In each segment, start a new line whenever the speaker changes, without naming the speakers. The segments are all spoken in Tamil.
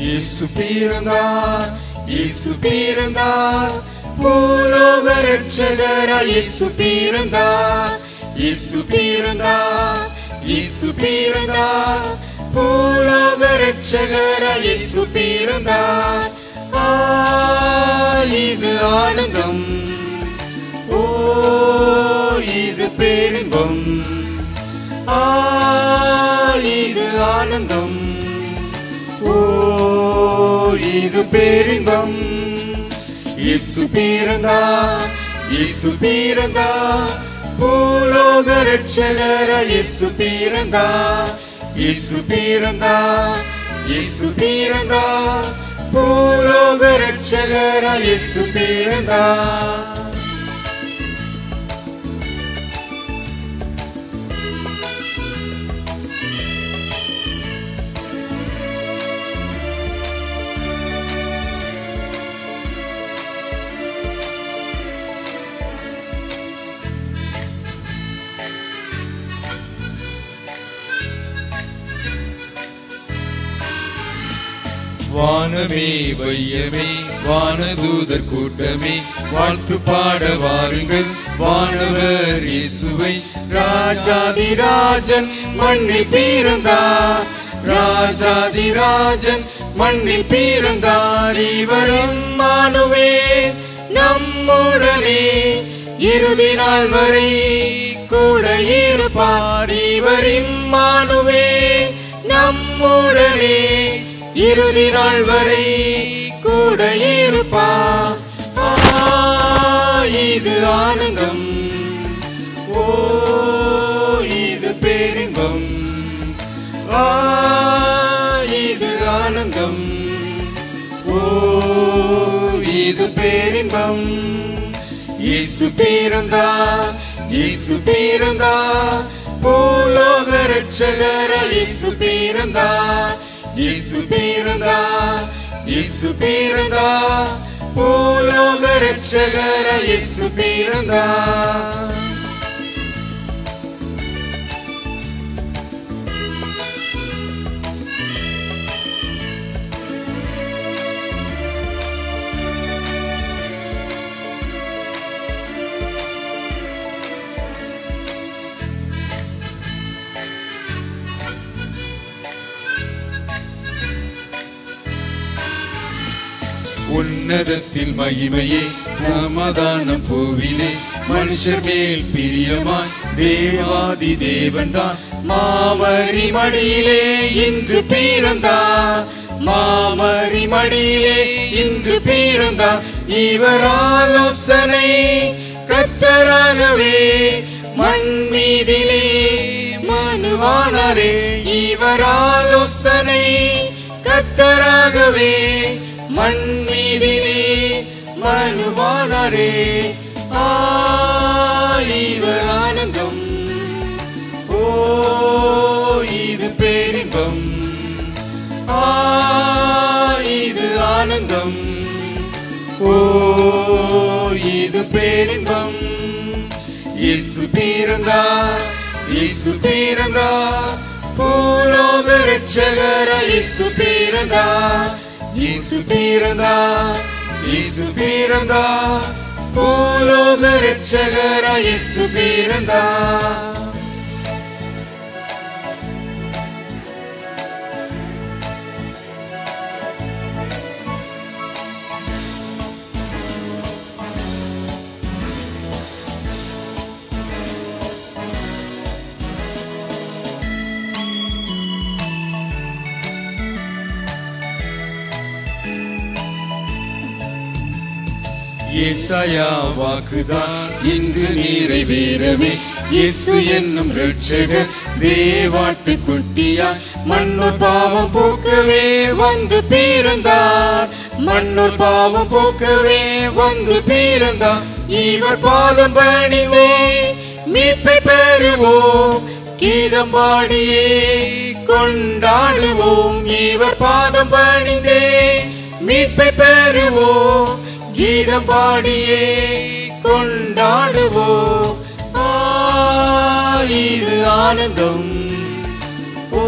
இயேசு பிறந்தார், இயேசு பிறந்தார், பூலோக இரட்சகராய் இயேசு பிறந்தார், இயேசு பிறந்தார், இயேசு பிறந்தார், பூலோக இரட்சகராய் இயேசு பிறந்தார். இது ஆனந்தம், ஓ இது பேரின்பம், இது ஆனந்தம், ஓ இது பேரின்பம். இயேசு பிறந்தார், இயேசு பிறந்தார், பூலோக இரட்சகராய் இயேசு பிறந்தார், இயேசு பிறந்தார், இயேசு பிறந்தார், பூலோக இரட்சகராய் இயேசு பிறந்தார். வானமே வையமே வானதூதர் கூட்டமே வாழ்த்து பாட வாருங்கள் வானவர் இயேசுவை. ராஜாதிராஜன் மண்ணில் பிறந்தார், ராஜாதிராஜன் மண்ணில் பிறந்தார். இவர் இம்மானுவேல் நம்முடனே இறுதி நாள் வரை கூட இருப்பார். இவர் இம்மானுவேல் நம்முடனே இறுதி நாள் வரை கூட இருப்பார். இது ஆனந்தம், ஓ இது பேரின்பம், இது ஆனந்தம், ஓ இது பேரின்பம். இயேசு பிறந்தார், இயேசு பிறந்தார், பூலோக இரட்சகராய் இயேசு பிறந்தார், இயேசு பிறந்தார், இயேசு பிறந்தார், பூலோக இரட்சகராய் இயேசு பிறந்தார். உன்னதத்தில் மகிமையே சமாதானம் பூவிலே மனுஷர் மேல் பிரியமாய் தேவாதி தேவன்தான் மாமரி மடியிலே இன்று பிறந்தார், மாமரி மடியிலே இன்று பிறந்தார். இவர் ஆலோசனை கர்த்தராகவே மண் மீதிலே மனுவானாரே. இவர் ஆலோசனை கர்த்தராகவே மண் மீதிலே மனுவானாரே. இது ஆனந்தம், ஓ இது பேரின்பம், இது ஆனந்தம், ஓ இது பேரின்பம். இயேசு பிறந்தார், இயேசு பிறந்தார், பூலோக இரட்சகராய் இயேசு பிறந்தார், இயேசு பிறந்தார், இயேசு பிறந்தார், பூலோக இரட்சகராய் இயேசு பிறந்தார். ஏசாயா வாக்குதான் இன்று நிறைவேறவே இயேசு என்னும் இரட்சகர் தேவாட்டு குட்டியாய் மன்னோர் பாவம் போக்கவே வந்து பிறந்தார், மன்னோர் பாவம் போக்கவே வந்து பிறந்தார். இவர் பாதம் பணிந்தே மீட்பை பெறுவோம், கீதம் பாடியே கொண்டாடுவோம். இவர் பாதம் பணிந்தே மீட்பை பெறுவோம், கீதம் பாடியே கொண்டாடுவோம். இது ஆனந்தம், ஓ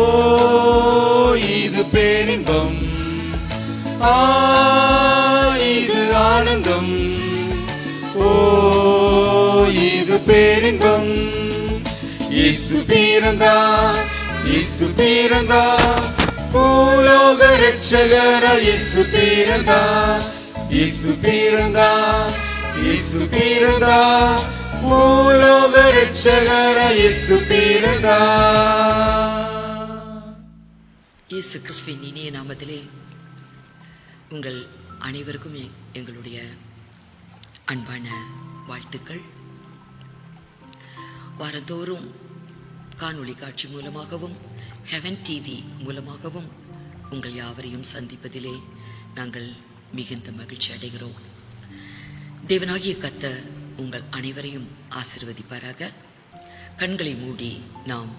இது பேரின்பம், இது ஆனந்தம், ஓ இது பேரின்பம். இயேசு பிறந்தார், இயேசு பிறந்தார், பூலோக ரட்சகராய் இயேசு பிறந்தார், இயேசு பிறந்தார், இயேசு பிறந்தார், பூலோக ரட்சகராய் இயேசு பிறந்தார்.
இயேசு கிறிஸ்துவின் இனிய நாமத்திலே உங்கள் அனைவருக்கும் எங்களுடைய அன்பான வாழ்த்துக்கள். வாரந்தோறும் காணொளி காட்சி மூலமாகவும் ஹெவன் டிவி மூலமாகவும் உங்கள் யாவரையும் சந்திப்பதிலே நாங்கள் மிகுந்த மகிழ்ச்சி அடைகிறோம். தேவனாகிய கர்த்தர் உங்கள் அனைவரையும் ஆசீர்வதிப்பாராக. கண்களை மூடி நாம்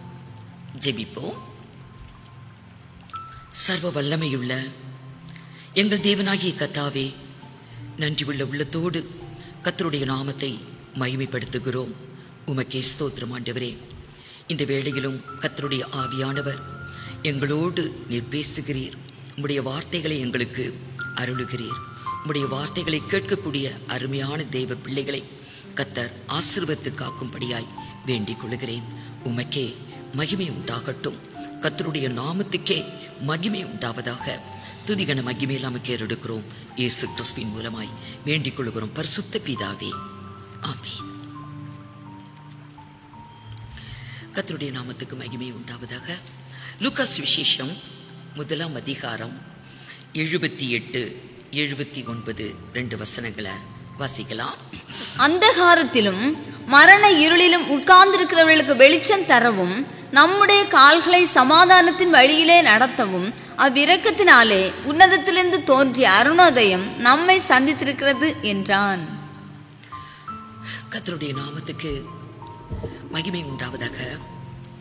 ஜெபிப்போம். சர்வ வல்லமையுள்ள எங்கள் தேவனாகிய கர்த்தாவே, நன்றி உள்ள உள்ளத்தோடு கர்த்தருடைய நாமத்தை மகிமைப்படுத்துகிறோம். உமக்கே ஸ்தோத்திரம் ஆண்டவரே. இந்த வேளையிலும் கர்த்தருடைய ஆவியானவர் எங்களோடு நீர் பேசுகிறீர். உம்முடைய வார்த்தைகளை எங்களுக்கு அருளுகிறீர். உம்முடைய வார்த்தைகளை கேட்கக்கூடிய அருமையான தேவ பிள்ளைகளை கர்த்தர் ஆசீர்வதித்து காக்கும்படியாய் வேண்டிக் கொள்கிறேன். உமக்கே மகிமை உண்டாகட்டும். கர்த்தருடைய நாமத்துக்கே மகிமை உண்டாவதாக. துதிகன மகிமை நமக்கு ஏறெடுக்கிறோம். இயேசு கிறிஸ்துவின் மூலமாய் வேண்டிக் கொள்கிறோம் பரிசுத்த பிதாவே, ஆமென். கர்த்தருடைய நாமத்துக்கு மகிமை உண்டாவதாக. லூக்காஸ் விசேஷம் 1 அதிகாரம் 78, 79 2 வசனங்களை வாசிக்கலாம்.
அந்தகாரத்திலும் மரண இருளிலும் உட்கார்ந்திருக்கிறவர்களுக்கு வெளிச்சம் தரவும், நம்முடைய கால்களை சமாதானத்தின் வழியிலே நடத்தவும், அவ்விரக்கத்தினாலே உன்னதத்திலிருந்து தோன்றிய அருணோதயம் நம்மை சந்தித்திருக்கிறது என்றான்.
கர்த்தருடைய நாமத்துக்கு மகிமை உண்டாவதாக.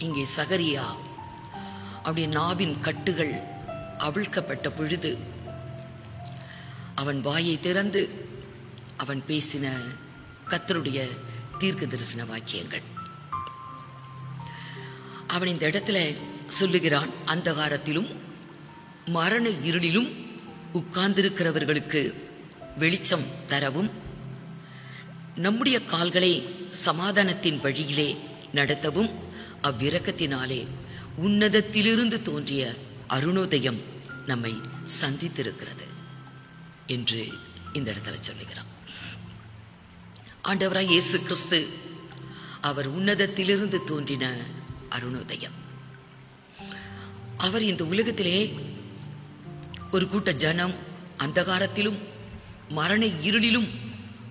இங்கே சகரியா அவருடைய நாவின் கட்டுகள் அவிழ்க்கப்பட்ட பொழுது அவன் வாயை திறந்து அவன் பேசின கர்த்தருடைய தீர்க்க தரிசன வாக்கியங்கள். அவன் இந்த இடத்துல சொல்லுகிறான், அந்தகாரத்திலும் மரண இருளிலும் உட்கார்ந்திருக்கிறவர்களுக்கு வெளிச்சம் தரவும், நம்முடைய கால்களை சமாதானத்தின் வழியிலே நடத்தவும், அவ்விரக்கத்தினாலே உன்னதத்திலிருந்து தோன்றிய அருணோதயம் நம்மை சந்தித்திருக்கிறது என்று இந்த இடத்துல சொல்லுகிறான். ஆண்டவராய் இயேசு கிறிஸ்து அவர் உன்னதத்திலிருந்து தோன்றின அருணோதயம். அவர் இந்த உலகத்திலே ஒரு கூட்ட ஜனம் அந்தகாரத்திலும் மரண இருளிலும்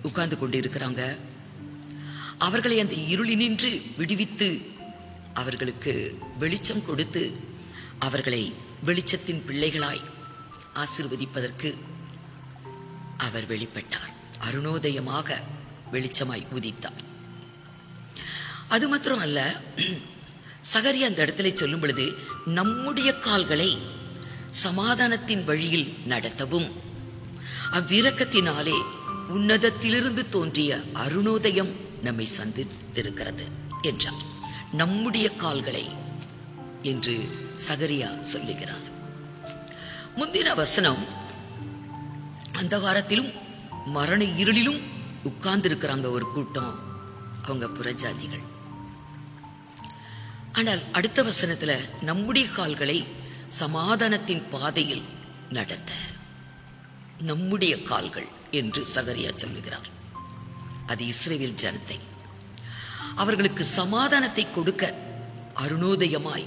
உட்கார்ந்து கொண்டிருக்கிறாங்க. அவர்களை அந்த இருளினின்று விடுவித்து அவர்களுக்கு வெளிச்சம் கொடுத்து அவர்களை வெளிச்சத்தின் பிள்ளைகளாய் ஆசீர்வதிப்பதற்கு அவர் வெளிப்பட்டார். அருணோதயமாக வெளிச்சமாய் உதித்தார். அது மாத்திரம் அல்ல, சகரியா அந்த இடத்துல சொல்லும் பொழுது, நம்முடைய கால்களை சமாதானத்தின் வழியில் நடத்தவும், அவ்விரக்கத்தினாலே உன்னதத்திலிருந்து தோன்றிய அருணோதயம் நம்மை சந்தித்திருக்கிறது என்றார். நம்முடைய கால்களை என்று சகரியா சொல்லுகிறார். முந்தின வசனம், அந்தகாரத்திலும் மரண இருளிலும் உட்கார்ந்திருக்கிறாங்க ஒரு கூட்டம், அவங்க புறஜாதிகள். ஆனால் அடுத்த வசனத்துல நம்முடைய கால்களை சமாதானத்தின் பாதையில் நடத்த, நம்முடைய கால்கள் என்று சகரியா சொல்லுகிறார். அது இஸ்ரவேல் ஜனத்தை, அவர்களுக்கு சமாதானத்தை கொடுக்க அருணோதயமாய்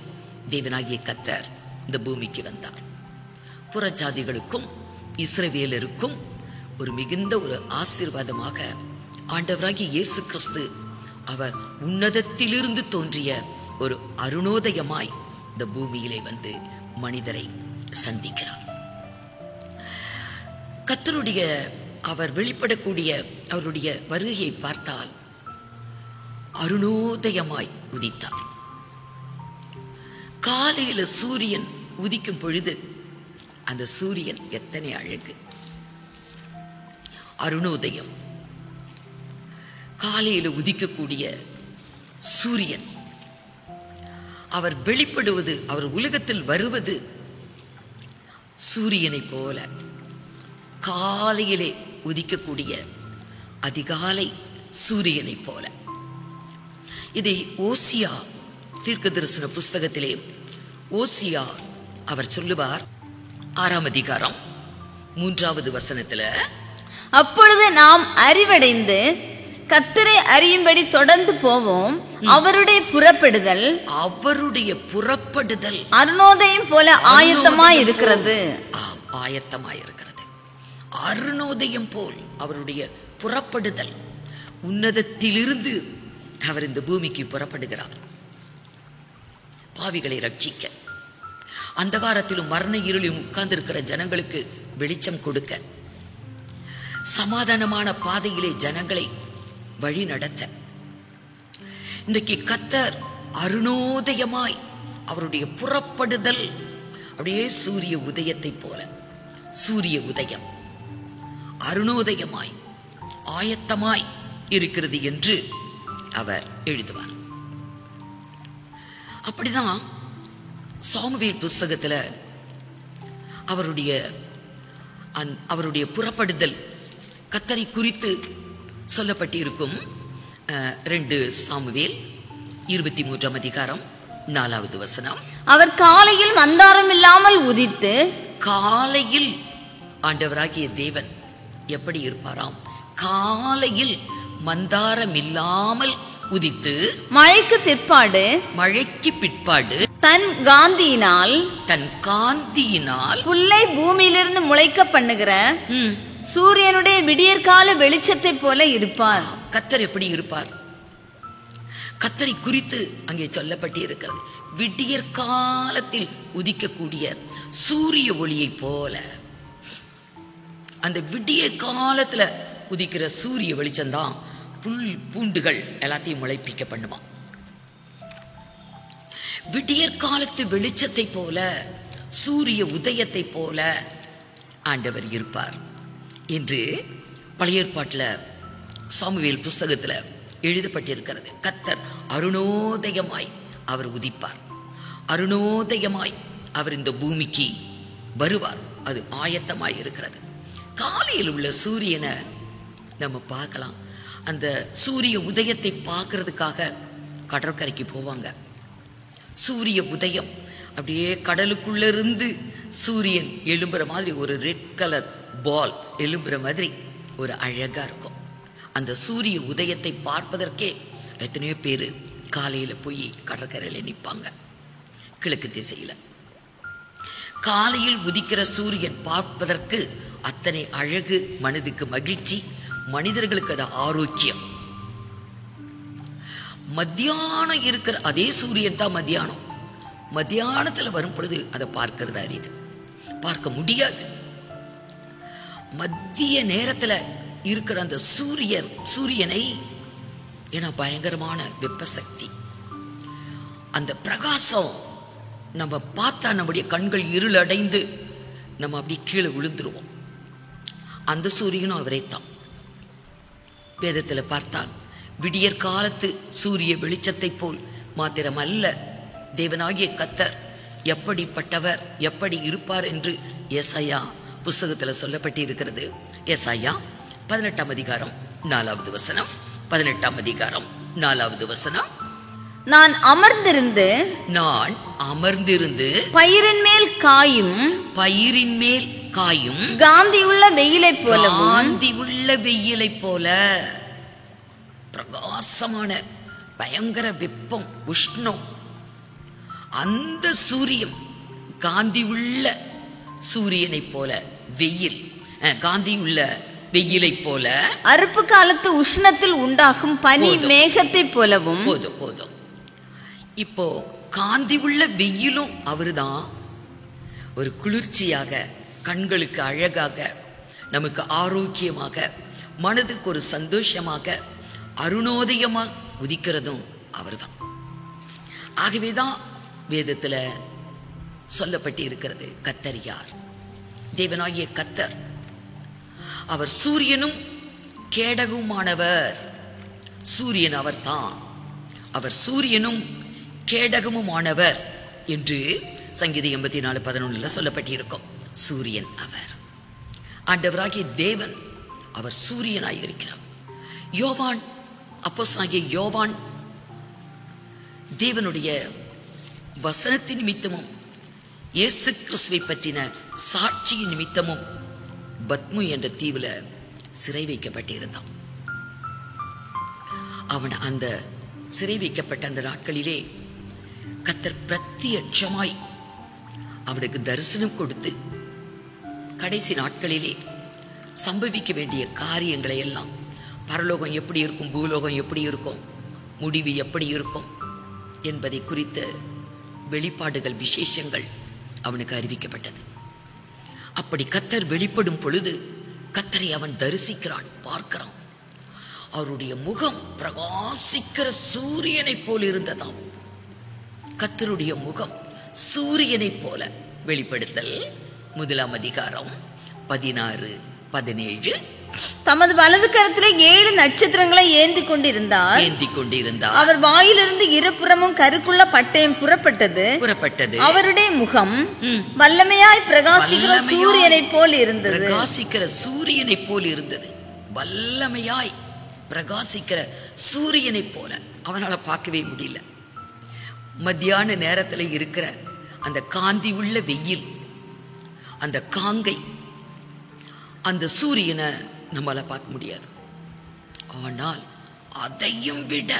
தேவனாகிய கர்த்தர் இந்த பூமிக்கு வந்தார். புறஜாதிகளுக்கும் இஸ்ரவேலருக்கும் ஒரு மிகுந்த ஒரு ஆசீர்வாதமாக ஆண்டவராகிய இயேசு கிறிஸ்து அவர் உன்னதத்திலிருந்து தோன்றிய ஒரு அருணோதயமாய் இந்த பூமியிலே வந்து மனிதரை சந்திக்கிறார். கர்த்தருடைய அவர் வெளிப்படக்கூடிய அவருடைய வருகையை பார்த்தால் அருணோதயமாய் உதித்தார். காலையில சூரியன் உதிக்கும் பொழுது அந்த சூரியன் எத்தனை அழகு! அருணோதயம், காலையில உதிக்கக்கூடிய சூரியன், அவர் வெளிப்படுவது, அவர் உலகத்தில் வருவது சூரியனை போல காலையிலே உதிக்கக்கூடிய அதிகாலை சூரியனை போல. இதை ஓசியா தீர்க்க தரிசன புஸ்தகத்திலே ஓசியா அவர் சொல்லுவார், 6ஆம் அதிகாரம் 3வது வசனத்துல,
அப்பொழுது நாம் அறிவடைந்து கர்த்தரை அறியும்படி தொடர்ந்து போவோம். அவருடைய புறப்படுதல் அருணோதயம் போல ஆயத்தமாய் இருக்கிறது.
அருணோதயம் போல் அவருடைய புறப்படுதல். உன்னதத்திலிருந்து அவர் இந்த பூமிக்கு புறப்படுகிறார், பாவிகளை ரட்சிக்க, அந்தகாரத்திலும் மரண இருளிலும் உட்கார்ந்திருக்கிற ஜனங்களுக்கு வெளிச்சம் கொடுக்க, சமாதானமான பாதையிலே ஜனங்களை வழி நடத்த. இன்றைக்கு கர்த்தர் அருணோதயமாய் அவருடைய புறப்படுதல் அப்படியே சூரிய உதயத்தை போல, சூரிய உதயம் அருணோதயமாய் ஆயத்தமாய் இருக்கிறது என்று அவர் எழுதுவார். அப்படிதான் சாமுவேல் புஸ்தகத்துல அவருடைய புறப்படுதல் கர்த்தரை குறித்து சொல்லப்பட்டிருக்கும். 2 சாமுவேல் 23ஆம் அதிகாரம் 4வது வசனம்.
அவர் காலையில் மந்தாரம் இல்லாமல் உதித்து,
காலையில் ஆண்டவராகிய தேவன் எப்படி இருப்பாராம்? காலையில் மந்தாரம் இல்லாமல் உதித்து,
மழைக்கு பிற்பாடு தன் காந்தியினால் புல்லை பூமியிலிருந்து முளைக்க பண்ணுகிற சூரியனுடைய விடியற்கால வெளிச்சத்தை போல இருப்பார்.
கர்த்தர் எப்படி இருப்பார்? கர்த்தரை குறித்து அங்கே சொல்லப்பட்டு இருக்கிறது. விடியற்காலத்தில் உதிக்கக்கூடிய சூரிய ஒளியை போல, அந்த விடிய காலத்துல உதிக்கிற சூரிய வெளிச்சம்தான் புல் பூண்டுகள் எல்லாத்தையும் முளைப்பிக்க பண்ணுமா. விடியற்காலத்து வெளிச்சத்தை போல, சூரிய உதயத்தை போல ஆண்டவர் இருப்பார் என்று பழைய ஏற்பாட்டில் சாமுவேல் புஸ்தகத்துல எழுதப்பட்டிருக்கிறது. கர்த்தர் அருணோதயமாய் அவர் உதிப்பார், அருணோதயமாய் அவர் இந்த பூமிக்கு வருவார். அது ஆயத்தமாய் இருக்கிறது. காலையில் உள்ள சூரியனை நம்ம பார்க்கலாம். அந்த சூரிய உதயத்தை பார்க்கறதுக்காக கடற்கரைக்கு போவாங்க. சூரிய உதயம் அப்படியே கடலுக்குள்ள இருந்து சூரியன் எழும்புற மாதிரி, ஒரு ரெட் கலர் பால் எழும்புற மாதிரி ஒரு அழகா இருக்கும். அந்த சூரிய உதயத்தை பார்ப்பதற்கே எத்தனையோ பேர் காலையில போய் கடற்கரையில நிற்பாங்க. கிழக்கு திசையில காலையில் உதிக்கிற சூரியன் பார்ப்பதற்கு அத்தனை அழகு, மனதுக்கு மகிழ்ச்சி, மனிதர்களுக்கு அது ஆரோக்கியம். மத்தியானம் இருக்கிற அதே சூரியன் தான் மத்தியானத்துல வரும் பொழுது அதை பார்க்கிறது அரிது, பார்க்க முடியாது. மத்திய நேரத்துல இருக்கிற அந்த சூரியனை, ஏன்னா பயங்கரமான வெப்ப சக்தி, அந்த பிரகாசம் நம்ம பார்த்தா நம்முடைய கண்கள் இருள் அடைந்து நம்ம அப்படி கீழே விழுந்துருவோம். அந்த சூரியனும் அவரே தான். வேதத்துல பார்த்தால் விடியற் காலத்து சூரிய வெளிச்சத்தை போல் மாத்திரமல்ல, தேவனாகிய கர்த்தர் எப்படிப்பட்டவர், எப்படி இருப்பார் என்று ஏசாயா புஸ்தகத்துல சொல்லப்பட்டு இருக்கிறது. ஏசாயா 18ஆம் அதிகாரம் 4வது வசனம். 18ஆம் அதிகாரம் 4வது வசனம்.
நான் அமர்ந்திருந்து பயிரின் மேல் காயும் காந்தி உள்ள வெயிலை போல, பிரகாசமான பயங்கர வெப்பம், உஷ்ணம், அந்த சூரியன் காந்தி உள்ள சூரியனை போல, வெயில் காந்தி உள்ள வெயிலை போல, அறுப்பு காலத்து உஷ்ணத்தில் உண்டாகும் பனி மேகத்தை போலவும்.
போதும். இப்போ காந்தி உள்ள வெயிலும் அவருதான். ஒரு குளிர்ச்சியாக, கண்களுக்கு அழகாக, நமக்கு ஆரோக்கியமாக, மனதுக்கு ஒரு சந்தோஷமாக, அருணோதயமாக உதிக்கிறதும் அவர்தான். ஆகவேதான் வேதத்துல சொல்லப்பட்டு இருக்கிறது, கர்த்தர் யார்? தேவனாகிய கர்த்தர். அவர் சூரியனும் கேடகமுமானவர். சூரியன் அவர்தான். அவர் சூரியனும் கேடகமுமானவர் என்று சங்கீதம் 84:11 சொல்லப்பட்டிருக்கும். சூரியன் அவர். ஆண்டவராகிய தேவன் அவர் சூரியனாய் இருக்கிறார். யோவான், அப்போஸ்தலனாகிய யோவான் தேவனுடைய வசனத்தின் நிமித்தமும் இயேசு கிறிஸ்துவை பற்றின சாட்சியின் நிமித்தமும் பத்மு என்ற தீவுல சிறை வைக்கப்பட்டிருந்தான். அவன் அந்த சிறை வைக்கப்பட்ட அந்த நாட்களிலே கர்த்தர் பிரத்யட்சமாய் அவனுக்கு தரிசனம் கொடுத்து கடைசி நாட்களிலே சம்பவிக்க வேண்டிய காரியங்களை எல்லாம், பரலோகம் எப்படி இருக்கும், பூலோகம் எப்படி இருக்கும், முடிவு எப்படி இருக்கும் என்பதை குறித்த வெளிப்பாடுகள், விசேஷங்கள் அவனுக்கு அறிவிக்கப்பட்டது. அப்படி கர்த்தர் வெளிப்படும் பொழுது கர்த்தரை அவன் தரிசிக்கிறான், பார்க்கிறான். அவருடைய முகம் பிரகாசிக்கிற சூரியனை போல் இருந்ததாம். கர்த்தருடைய முகம் சூரியனை போல. வெளிப்படுத்தல் 1 அதிகாரம் 16, 17.
தமது வலது கரத்திலே 7 நட்சத்திரங்களை ஏந்தி கொண்டிருந்தார். அவர் வாயிலிருந்து இருபுறமும் கருக்குள்ள பட்டயம் புறப்பட்டது. அவருடைய முகம் வல்லமையாய் பிரகாசிக்கிற சூரியனை போல் இருந்தது.
வல்லமையாய் பிரகாசிக்கிற சூரியனை போல. அவனால பார்க்கவே முடியல. மத்தியான நேரத்தில் இருக்கிற அந்த காந்தி உள்ள வெயில், அந்த காங்கை, அந்த சூரியனை நம்மளால பார்க்க முடியாது. ஆனால் அதையும் விட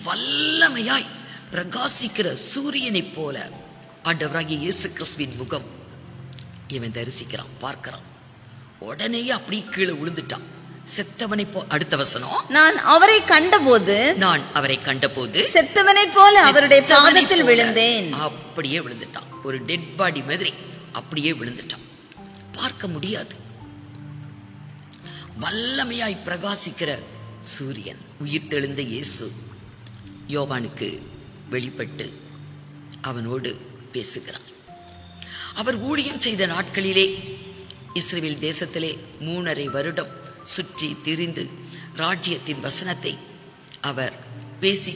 வல்லமையாய் பிரகாசிக்கிற சூரியனை போல ஆண்டவராகிய இயேசு கிறிஸ்துவின் முகம் இவன் தரிசிக்கிறான், பார்க்கிறான். உடனேயே அப்படியே கீழே விழுந்துட்டான், செத்தவனை போ. அடுத்த வசனம்,
நான் அவரை கண்டபோது செத்தவனை போல அவருடைய பாதத்தில் விழுந்தேன்.
அப்படியே விழுந்துட்டான், ஒரு டெட் பாடி மாதிரி அப்படியே விழுந்துட்டான். பார்க்க முடியாது. வல்லமையாய் பிரகாசிக்கிற சூரியன், உயிர்த்தெழுந்த இயேசு யோவானுக்கு வெளிப்பட்டு அவனோடு பேசுகிறார். அவர் ஊழியம் செய்த நாட்களிலே இஸ்ரவேல் தேசத்திலே 3.5 வருடம் சுற்றி திரிந்து ராஜ்யத்தின் வசனத்தை அவர் பேசி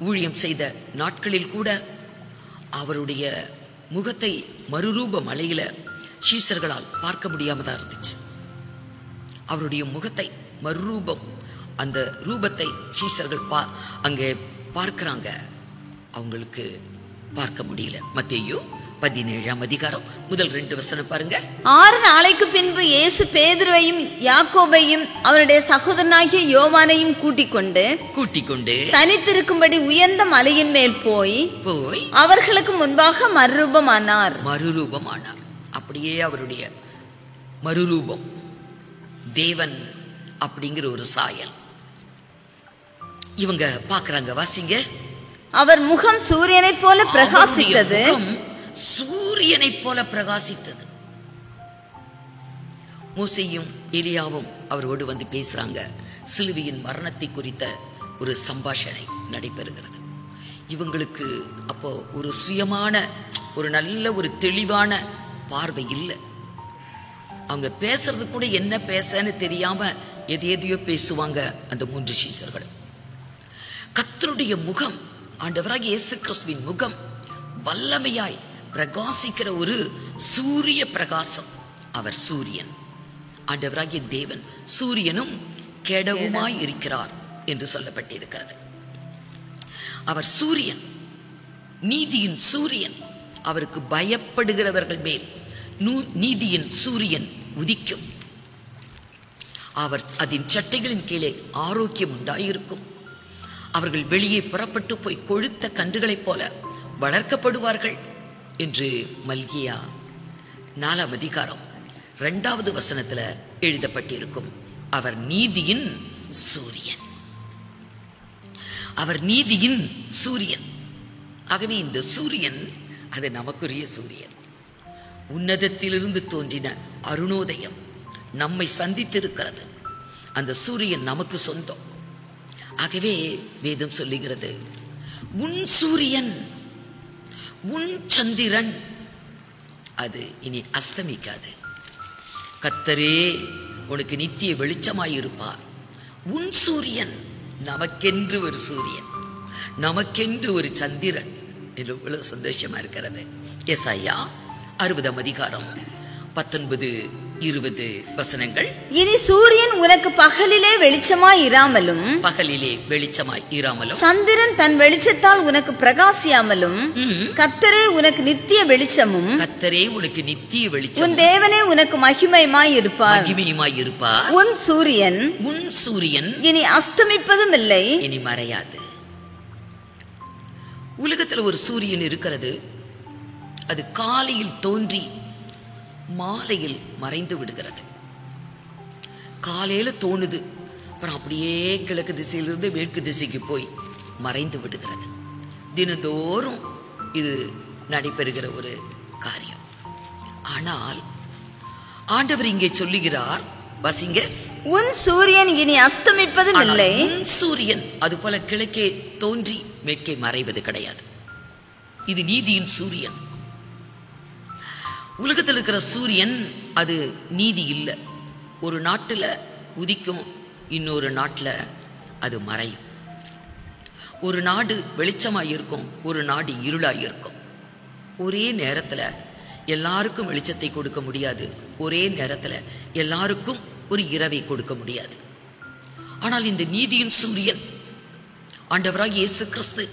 ஊழியம் செய்த நாட்களில் கூட அவருடைய முகத்தை மறுரூப மலையில சீசர்களால் பார்க்க முடியாம தான் இருந்துச்சு. அவருடைய முகத்தை மறுரூபம், அந்த ரூபத்தை சீசர்கள் அங்கே பார்க்கிறாங்க, அவங்களுக்கு பார்க்க முடியல. மத்தேயு 17 அதிகாரம் 1-2 வசனம் பாருங்க.
6 நாளைக்கு பின்பு இயேசு பேதுருவையும் யாக்கோபையும் அவருடைய சகோதரனாகிய யோவானையும் கூட்டிக் கொண்டு தனித்திருக்கும்படி உயர்ந்த மலையின் மேல் போய் அவர்களுக்கு முன்பாக மறுரூபமானார்.
அப்படியே அவருடைய மறுரூபம், தேவன் அப்படிங்கிற ஒரு சாயல் இவங்க பார்க்கறாங்க. வாசிங்க.
அவர் முகம் சூரியனை போல பிரகாசித்தது.
சூரியனை போல பிரகாசித்தது. மோசேயும் எலியாவும் அவரோடு வந்து பேசுறாங்க. சிலுவையின் மரணத்தை குறித்த ஒரு சம்பாஷணை நடைபெறுகிறது. இவங்களுக்கு அப்போ ஒரு சுயமான, ஒரு நல்ல ஒரு தெளிவான பார்வை இல்லை. அவங்க பேசுறது கூட என்ன பேசன்னு தெரியாம எதையோ பேசுவாங்க அந்த 3 சீசர்கள். கர்த்தருடைய முகம், ஆண்டவராகிய இயேசு கிறிஸ்துவின் முகம் வல்லமையாய் பிரகாசிக்கிற ஒரு சூரிய பிரகாசம். அவர் சூரியன், ஆண்டவராகிய தேவன் சூரியனும் கெடவுமாய் இருக்கிறார் என்று சொல்லப்பட்டிருக்கிறது. அவர் சூரியன், நீதியின் சூரியன். அவருக்கு பயப்படுகிறவர்கள் மேல் நீதியின் சூரியன் உதிக்கும். அவர் அதன் சட்டைகளின் கீழே ஆரோக்கியம் உண்டாயிருக்கும். அவர்கள் வெளியே புறப்பட்டு போய் கொழுத்த கன்றுகளைப் போல வளர்க்கப்படுவார்கள் என்று மல்கியா 4 அதிகாரம் 2வது வசனத்துல எழுதப்பட்டிருக்கும். அவர் நீதியின் சூரியன், அவர் நீதியின் சூரியன். ஆகவே இந்த சூரியன் அது நமக்குரிய சூரியன். உன்னதத்திலிருந்து தோன்றின அருணோதயம் நம்மை சந்தித்திருக்கிறது. அந்த சூரியன் நமக்கு சொந்தம். ஆகவே வேதம் சொல்லுகிறது, உன் சூரியன், உன் சந்திரன் அது இனி அஸ்தமிக்காது. கர்த்தரே உனக்கு நித்திய வெளிச்சமாயிருப்பார். உன் சூரியன், நமக்கென்று ஒரு சூரியன், நமக்கென்று ஒரு சந்திரன் என்று இவ்வளவு சந்தோஷமா இருக்கிறது. எசாயா 60 அதிகாரம் 19
20 வசனங்கள்.
இனி சூரியன் உனக்கு பகலிலே வெளிச்சமாய் இராமலும்,
பகலிலே வெளிச்சமாய் இராமலும்,
சந்திரன் தன் வெளிச்சத்தால் உனக்கு பிரகாசியாமலும், கர்த்தரே உனக்கு நித்திய வெளிச்சமும்,
கர்த்தரே உனக்கு நித்திய
உன்
வெளிச்சம்,
தேவனே உனக்கு மகிமையுமாய் இருப்பார்.
மகிமையுமாய் இருப்பார்.
உன் சூரியன்
இனி
அஸ்தமிப்பதும் இல்லை,
இனி மறையாது. உலகத்தில் ஒரு சூரியன் இருக்கிறது. அது காலையில் தோன்றி மாலையில் மறைந்து விடுகிறது. காலையில தோணுது, அப்புறம் அப்படியே கிழக்கு திசையிலிருந்து மேற்கு திசைக்கு போய் மறைந்து விடுகிறது. தினந்தோறும் இது நடைபெறுகிற ஒரு காரியம். ஆனால் ஆண்டவர் இங்கே சொல்லுகிறார், வசிங்க,
உன் சூரியன் இனி அஸ்தமிப்பதும் இல்லை.
உன் சூரியன் அது போல கிழக்கே தோன்றி மேற்கே மறைவது கிடையாது. இது நீதியின் சூரியன். உலகத்தில் இருக்கிற சூரியன் அது நீதி இல்லை. ஒரு நாட்டில் உதிக்கும், இன்னொரு நாட்டில் அது மறையும். ஒரு நாடு வெளிச்சமாக இருக்கும், ஒரு நாடு இருளாக இருக்கும். ஒரே நேரத்தில் எல்லாருக்கும் வெளிச்சத்தை கொடுக்க முடியாது, ஒரே நேரத்தில் எல்லாருக்கும் ஒரு இரவை கொடுக்க முடியாது. ஆனால் இந்த நீதியின் சூரியன் ஆண்டவராகிய இயேசு கிறிஸ்து,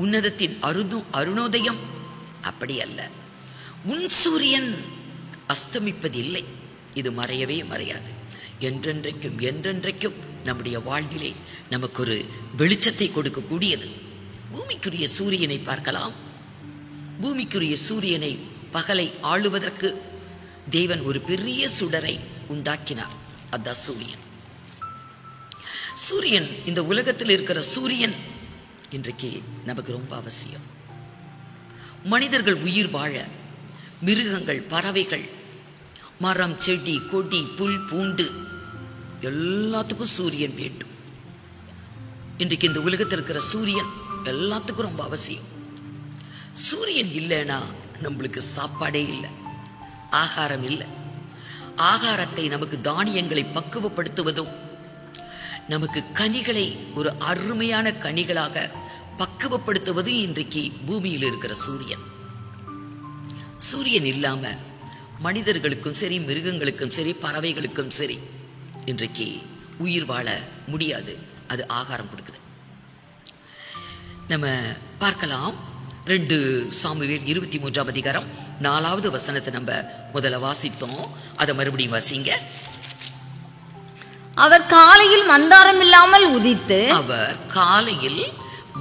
உன்னதத்தின் அருணோதயம் அப்படி அல்ல. உன் சூரியன் அஸ்தமிப்பதில்லை, இது மறையவே மறையாது. என்றென்றைக்கும் என்றென்றைக்கும் நம்முடைய வாழ்விலே நமக்கு ஒரு வெளிச்சத்தை கொடுக்கக்கூடியது. பூமிக்குரிய சூரியனை பார்க்கலாம். பூமிக்குரிய சூரியனை பகலை ஆளுவதற்கு தேவன் ஒரு பெரிய சுடரை உண்டாக்கினார். அதுதான் சூரியன். சூரியன், இந்த உலகத்தில் இருக்கிற சூரியன் இன்றைக்கு நமக்கு ரொம்ப அவசியம். மனிதர்கள் உயிர் வாழ, மிருகங்கள், பறவைகள், மரம், செடி, கொடி, புல், பூண்டு எல்லாத்துக்கும் சூரியன் வேண்டும். இன்றைக்கு இந்த உலகத்தில் இருக்கிற சூரியன் எல்லாத்துக்கும் ரொம்ப அவசியம். சூரியன் இல்லைன்னா நம்மளுக்கு சாப்பாடே இல்லை, ஆகாரம் இல்லை. ஆகாரத்தை, நமக்கு தானியங்களை பக்குவப்படுத்துவதும், நமக்கு கனிகளை ஒரு அருமையான கனிகளாக பக்குவப்படுத்துவதும் இன்றைக்கு பூமியில் இருக்கிற சூரியன். சூரியன் இல்லாம மனிதர்களுக்கும் சரி, மிருகங்களுக்கும் சரி, பறவைகளுக்கும் சரி இன்றைக்கு உயிர் வாழ முடியாது. அது ஆகாரம் கொடுக்குது. நம்ம பார்க்கலாம். 2 சாமுவேல் 23ஆம் அதிகாரம் 4வது வசனத்தை நம்ம முதல்ல வாசித்தோம். அதை மறுபடியும் வாசிங்க.
அவர் காலையில் மந்தாரம் இல்லாமல் உதித்து,
அவர் காலையில்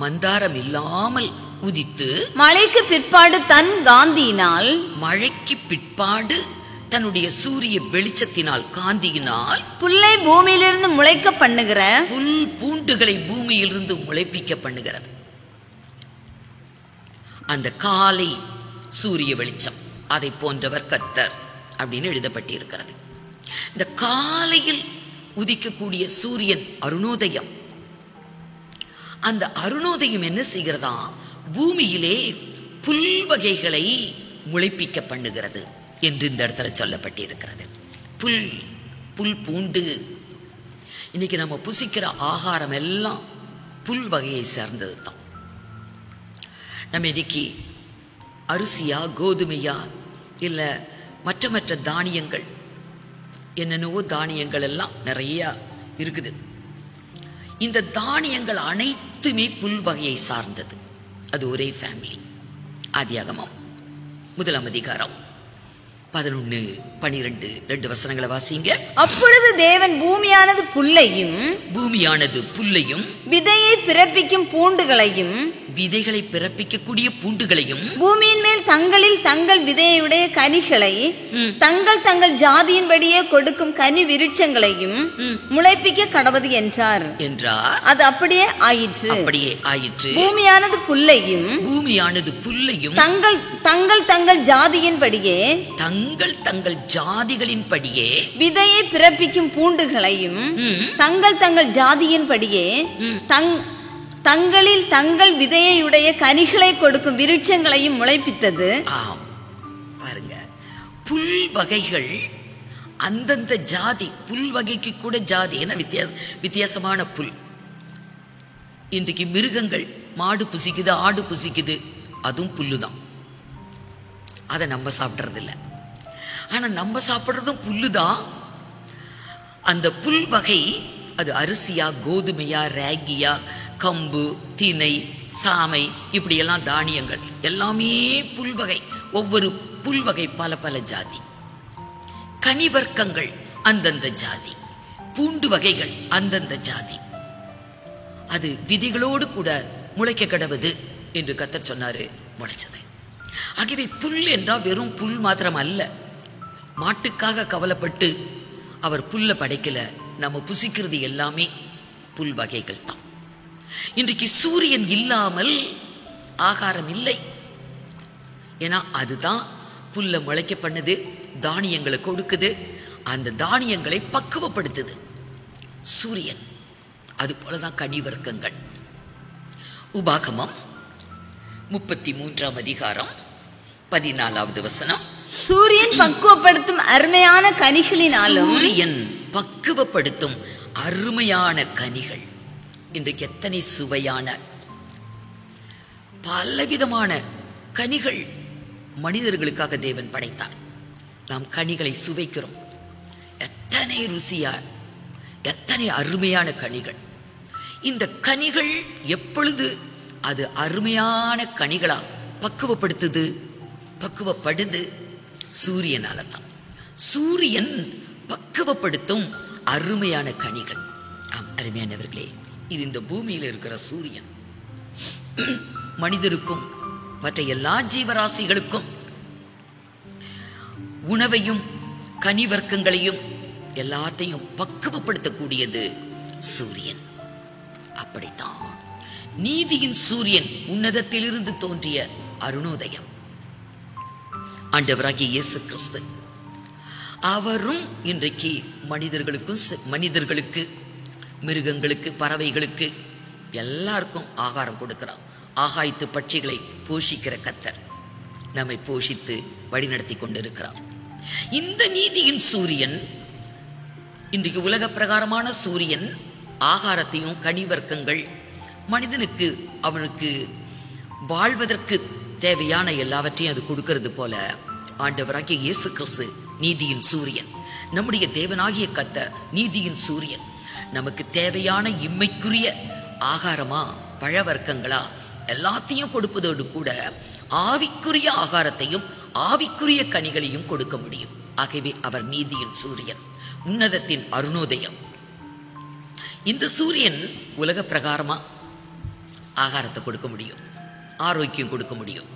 மந்தாரம் இல்லாமல் உதித்து,
மழைக்கு பிற்பாடு தன் காந்தியினால்,
மழைக்கு பிற்பாடு தன்னுடைய சூரிய வெளிச்சத்தினால், காந்தியினால்
புல்லை பூமியிலிருந்து முளைக்க பண்ணுகிற,
புல் பூண்டுகளை பூமியிலிருந்து முளைப்பிக்க பண்ணுகிறது. அந்த காலை சூரிய வெளிச்சம், அதை போன்றவர் கர்த்தர் அப்படின்னு எழுதப்பட்டிருக்கிறது. இந்த காலையில் உதிக்கக்கூடிய சூரியன் அருணோதயம். அந்த அருணோதயம் என்ன செய்கிறதா? பூமியிலே புல் வகைகளை முளைப்பிக்க பண்ணுகிறது என்று இந்த இடத்துல சொல்லப்பட்டிருக்கிறது. புல் பூண்டு. இன்னைக்கு நம்ம புசிக்கிற ஆகாரம் எல்லாம் புல் வகையை சேர்ந்தது தான். நம்ம இன்னைக்கு அரிசியா, கோதுமையா, இல்லை மற்ற தானியங்கள், என்னென்னவோ தானியங்கள் எல்லாம் நிறைய இருக்குது. இந்த தானியங்கள் அனைத்துமே புல் வகையை சார்ந்தது. அது ஒரே ஃபேமிலி. ஆதியாகமம் 1ஆம் அதிகாரம் 11, 12 2 வசனங்களை வாசிங்க.
அப்பொழுது தேவன் பூமியானது புல்லையும் விதையை பிறப்பிக்கும் பூண்டுகளையும்,
விதைகளை பிறப்பிக்கக்கூடிய பூண்டுகளையும்,
பூமியின் மேல் தங்கள் விதையுடைய கனிகளை தங்கள் ஜாதியின்படியே கொடுக்கும் கனி விருட்சங்களையும் முளைப்பிக்க கடவது என்றார். அது அப்படியே ஆயிற்று. பூமியானது புல்லையும் தங்கள் ஜாதியின்படியே, தங்கள் ஜாதிகளின்படியே விதையை பிறப்பிக்கும் பூண்டுகளையும் தங்கள் ஜாதியின்படியே தங்கள் விதையுடைய கனிகளை கொடுக்கும் விருட்சங்களையும் முளைப்பித்தது.
பாருங்க, புல் வகைகள் அந்தந்த ஜாதி, புல் வகைக்கு கூட ஜாதி, ஏன்னா வித்தியாசமான புல். இன்றைக்கு மிருகங்கள், மாடு புசிக்குது, ஆடு புசிக்குது, அதுவும் புல்லுதான். அதை நம்ம சாப்பிட்றது இல்லை.
ஆனா நம்ம சாப்பிடுறதும் புல்லுதான். அந்த புல் வகை அது அரிசியா, கோதுமையா, ராகியா, கம்பு, திணை, சாமை, இப்படியெல்லாம் தானியங்கள் எல்லாமே புல்வகை. ஒவ்வொரு புல்வகை பல பல ஜாதி. கனிவர்க்கங்கள் அந்தந்த ஜாதி. பூண்டு வகைகள் அந்தந்த ஜாதி. அது விதிகளோடு கூட முளைக்க கடவுது என்று கர்த்தர் சொன்னாரு, முளைச்சது. ஆகவே புல் என்றால் வெறும் புல் மாத்திரம் அல்ல. மாட்டுக்காக கவலைப்பட்டு அவர் புல்ல படைக்கல. நம்ம புசிக்கிறது எல்லாமே புல் வகைகள் தான். இன்றைக்கு சூரியன் இல்லாமல் ஆகாரம் இல்லை. ஏன்னா அதுதான் புல்ல முளைக்க பண்ணுது, தானியங்களை கொடுக்குது, அந்த தானியங்களை பக்குவப்படுத்துது சூரியன். அது போலதான் கனிவர்க்கங்கள். உபாகமம் 33ஆம் அதிகாரம் 14வது வசனம்.
சூரியன் பக்குவப்படுத்தும் அருமையான கனிகளினாலும்.
சூரியன் பக்குவப்படுத்தும் அருமையான கனிகள். இன்றைக்கு எத்தனை சுவையான பலவிதமான கனிகள் மனிதர்களுக்காக தேவன் படைத்தார். நாம் கனிகளை சுவைக்கிறோம். எத்தனை ருசியா, எத்தனை அருமையான கனிகள். இந்த கனிகள் எப்பொழுது அது அருமையான கனிகளா பக்குவப்படுது சூரியனால தான். சூரியன் பக்குவப்படுத்தும் அருமையான கனிகள். ஆம் அருமையானவர்களே, இது இந்த பூமியில் இருக்கிற சூரியன். மனிதருக்கும் மற்ற எல்லா ஜீவராசிகளுக்கும் உணவையும் கனிவர்க்கங்களையும் எல்லாத்தையும் பக்குவப்படுத்தக்கூடியது சூரியன். அப்படித்தான் நீதியின் சூரியன் உன்னதத்திலிருந்து தோன்றிய அருணோதயம் ஆண்டவராகிய இயேசு கிறிஸ்து. அவரும் இன்றைக்கு மனிதர்களுக்கு, மிருகங்களுக்கு, பறவைகளுக்கு எல்லாருக்கும் ஆகாரம் கொடுக்கிறார். ஆகாயத்து பட்சிகளை போஷிக்கிற கர்த்தர் நம்மை போஷித்து வழிநடத்தி கொண்டிருக்கிறார். இந்த நீதியின் சூரியன், இன்றைக்கு உலக பிரகாரமான சூரியன், ஆகாரத்தையும் கனிவர்க்கங்கள் மனிதனுக்கு அவனுக்கு வாழ்வதற்கு தேவையான எல்லாவற்றையும் அது கொடுக்கிறது போல ஆண்டவராகிய இயேசு கிறிஸ்து நீதியின் சூரியன். நம்முடைய தேவனாகிய கர்த்தர் நீதியின் சூரியன். நமக்கு தேவையான இம்மைக்குரிய ஆகாரமா, பழவர்க்கங்களா எல்லாத்தையும் கொடுப்பதோடு கூட ஆவிக்குரிய ஆகாரத்தையும் ஆவிக்குரிய கனிகளையும் கொடுக்க முடியும். ஆகவே அவர் நீதியின் சூரியன், உன்னதத்தின் அருணோதயம். இந்த சூரியன் உலக பிரகாரமா ஆகாரத்தை கொடுக்க முடியும், ஆரோக்கியம் கொடுக்க முடியும்.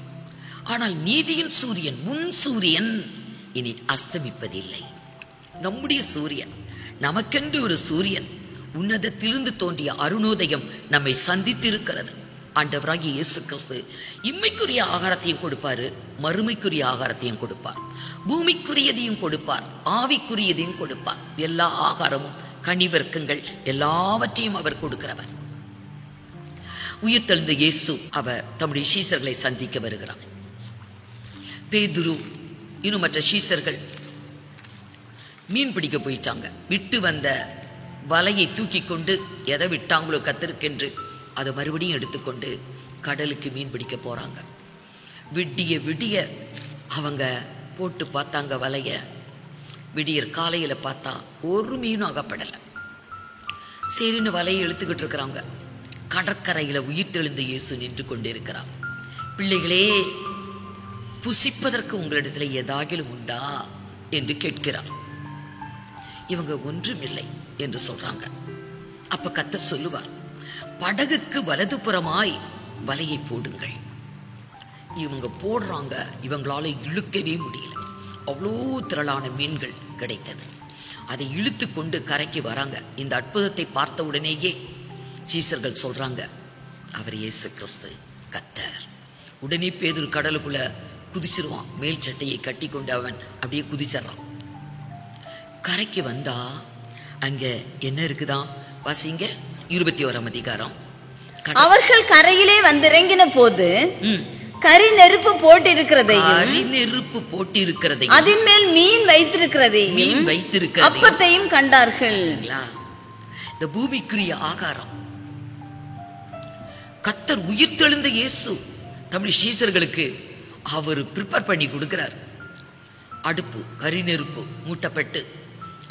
ஆனால் நீதியின் சூரியன், முன் சூரியன் இனி அஸ்தமிப்பதில்லை. நம்முடைய சூரியன், நமக்கென்று ஒரு சூரியன், உன்னதத்திலிருந்து தோன்றிய அருணோதயம் நம்மை சந்தித்திருக்கிறது. ஆண்டவராகிய இயேசு கிறிஸ்து இம்மைக்குரிய ஆகாரத்தையும் கொடுப்பாரு, மறுமைக்குரிய ஆகாரத்தையும் கொடுப்பார், பூமிக்குரியதையும் கொடுப்பார், ஆவிக்குரியதையும் கொடுப்பார். எல்லா ஆகாரமும் கனிவர்க்கங்கள் எல்லாவற்றையும் அவர் கொடுக்கிறவர். உயிர்த்தெழுந்த இயேசு அவர் தம்முடைய சீசர்களை சந்திக்க வருகிறார். பேதுரு இன்னும் மற்ற சீசர்கள் மீன் பிடிக்க போயிட்டாங்க. விட்டு வந்த வலையை தூக்கி கொண்டு எதை விட்டாங்களோ கத்தருக்கென்று அதை மறுபடியும் எடுத்துக்கொண்டு கடலுக்கு மீன் பிடிக்க போறாங்க. விடிய விடிய அவங்க போட்டு பார்த்தாங்க வலைய. விடியற் காலையில பார்த்தா ஒரு மீனும் அகப்படலை. சரின்னு வலையை இழுத்துக்கிட்டு இருக்கிறாங்க. கடற்கரையில உயிர்த்தெழுந்த இயேசு நின்று கொண்டிருக்கிறார். பிள்ளைகளே, புசிப்பதற்கு உங்களிடத்துல ஏதாகிலும் உண்டா என்று கேட்கிறார். இவங்க ஒன்றுமில்லை என்று சொல்றாங்க. அப்ப கர்த்தர் சொல்லுவார், படகுக்கு வலதுபுறமாய் வலையை போடுங்கள். இவங்க போடுறாங்க, இவங்களால இழுக்கவே முடியல. அவ்வளோ திரளான மீன்கள் கிடைத்தது. அதை இழுத்து கொண்டு கரைக்கு வராங்க. இந்த அற்புதத்தை பார்த்த உடனேயே சீசர்கள் சொல்றாங்க, அவர் இயேசு கிறிஸ்து, கர்த்தர். உடனே பேதுரு கடலுக்குள்ள குதிச்சிருவான். மேல் சட்டையை கட்டி கொண்டு அவன் அப்படியே குதிச்சிடறான். கரைக்கு வந்தா அங்க என்ன இருக்குதான் வாசிங்க, 21ஆம் அதிகாரம்.
அவர்கள் கரையிலே வந்திறங்கின போது கரி நெருப்பு போட்டிருக்கிறதையும் அதன் மேல் மீன் வைத்திருக்கிறதையும் அப்பத்தையும் கண்டார்கள்.
இந்த பூமிக்குரிய ஆகாரம் கர்த்தர் உயிர்த்தெழுந்த இயேசு தம்முடைய சீசர்களுக்கு அவர் ப்ரிப்பேர் பண்ணி கொடுக்கிறார். அடுப்பு கறி நெருப்பு மூட்டப்பட்டு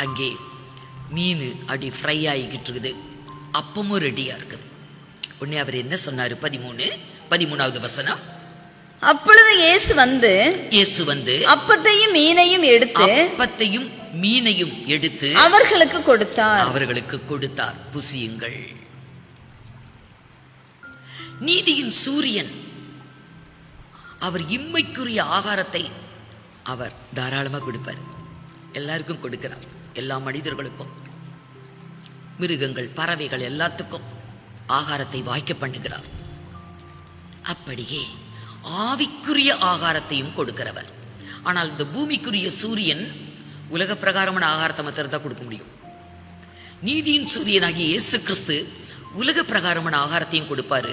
அங்கே மீன் அப்படி ஃப்ரை ஆகிக்கிட்டு இருக்குது, அப்பமும் ரெடியாக இருக்குது. உடனே அவர் என்ன சொன்னார்? 13வது வசனம்.
அப்பொழுது இயேசு வந்து
அப்பத்தையும் மீனையும் எடுத்து
அவர்களுக்கு
கொடுத்தார். புசியுங்கள். நீதியின் சூரியன் அவர் இம்மைக்குரிய ஆகாரத்தை அவர் தாராளமாக கொடுப்பார். எல்லாருக்கும் கொடுக்கிறார். எல்லா மனிதர்களுக்கும், மிருகங்கள், பறவைகள் எல்லாத்துக்கும் ஆகாரத்தை வாய்க்க பண்ணுகிறார். அப்படியே ஆவிக்குரிய ஆகாரத்தையும் கொடுக்கிறவர். ஆனால் இந்த பூமிக்குரிய சூரியன் உலக பிரகாரமான ஆகாரத்தை மாத்திரம் தான் கொடுக்க முடியும். நீதியின் சூரியனாகிய இயேசு கிறிஸ்து உலக பிரகாரமான ஆகாரத்தையும் கொடுப்பாரு,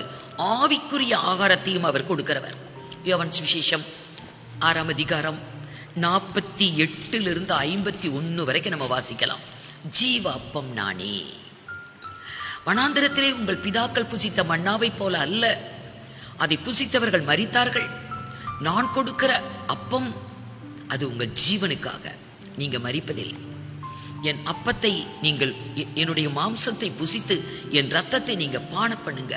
ஆவிக்குரிய ஆகாரத்தையும் அவர் கொடுக்கிறவர். யோவான் சுவிசேஷம் 6ஆம் அதிகாரம் 48 51 வரைக்கும் நம்ம வாசிக்கலாம். ஜீவ அப்பம் நானே, வனாந்திரத்திலே உங்கள் பிதாக்கள் புசித்த மன்னாவை போல அல்ல, அதை புசித்தவர்கள் மரித்தார்கள். நான் கொடுக்கிற அப்பம் அது உங்கள் ஜீவனுக்காக, நீங்க மரிப்பதில்லை. என் அப்பத்தை நீங்கள், என்னுடைய மாம்சத்தை புசித்து என் ரத்தத்தை நீங்க பான பண்ணுங்க,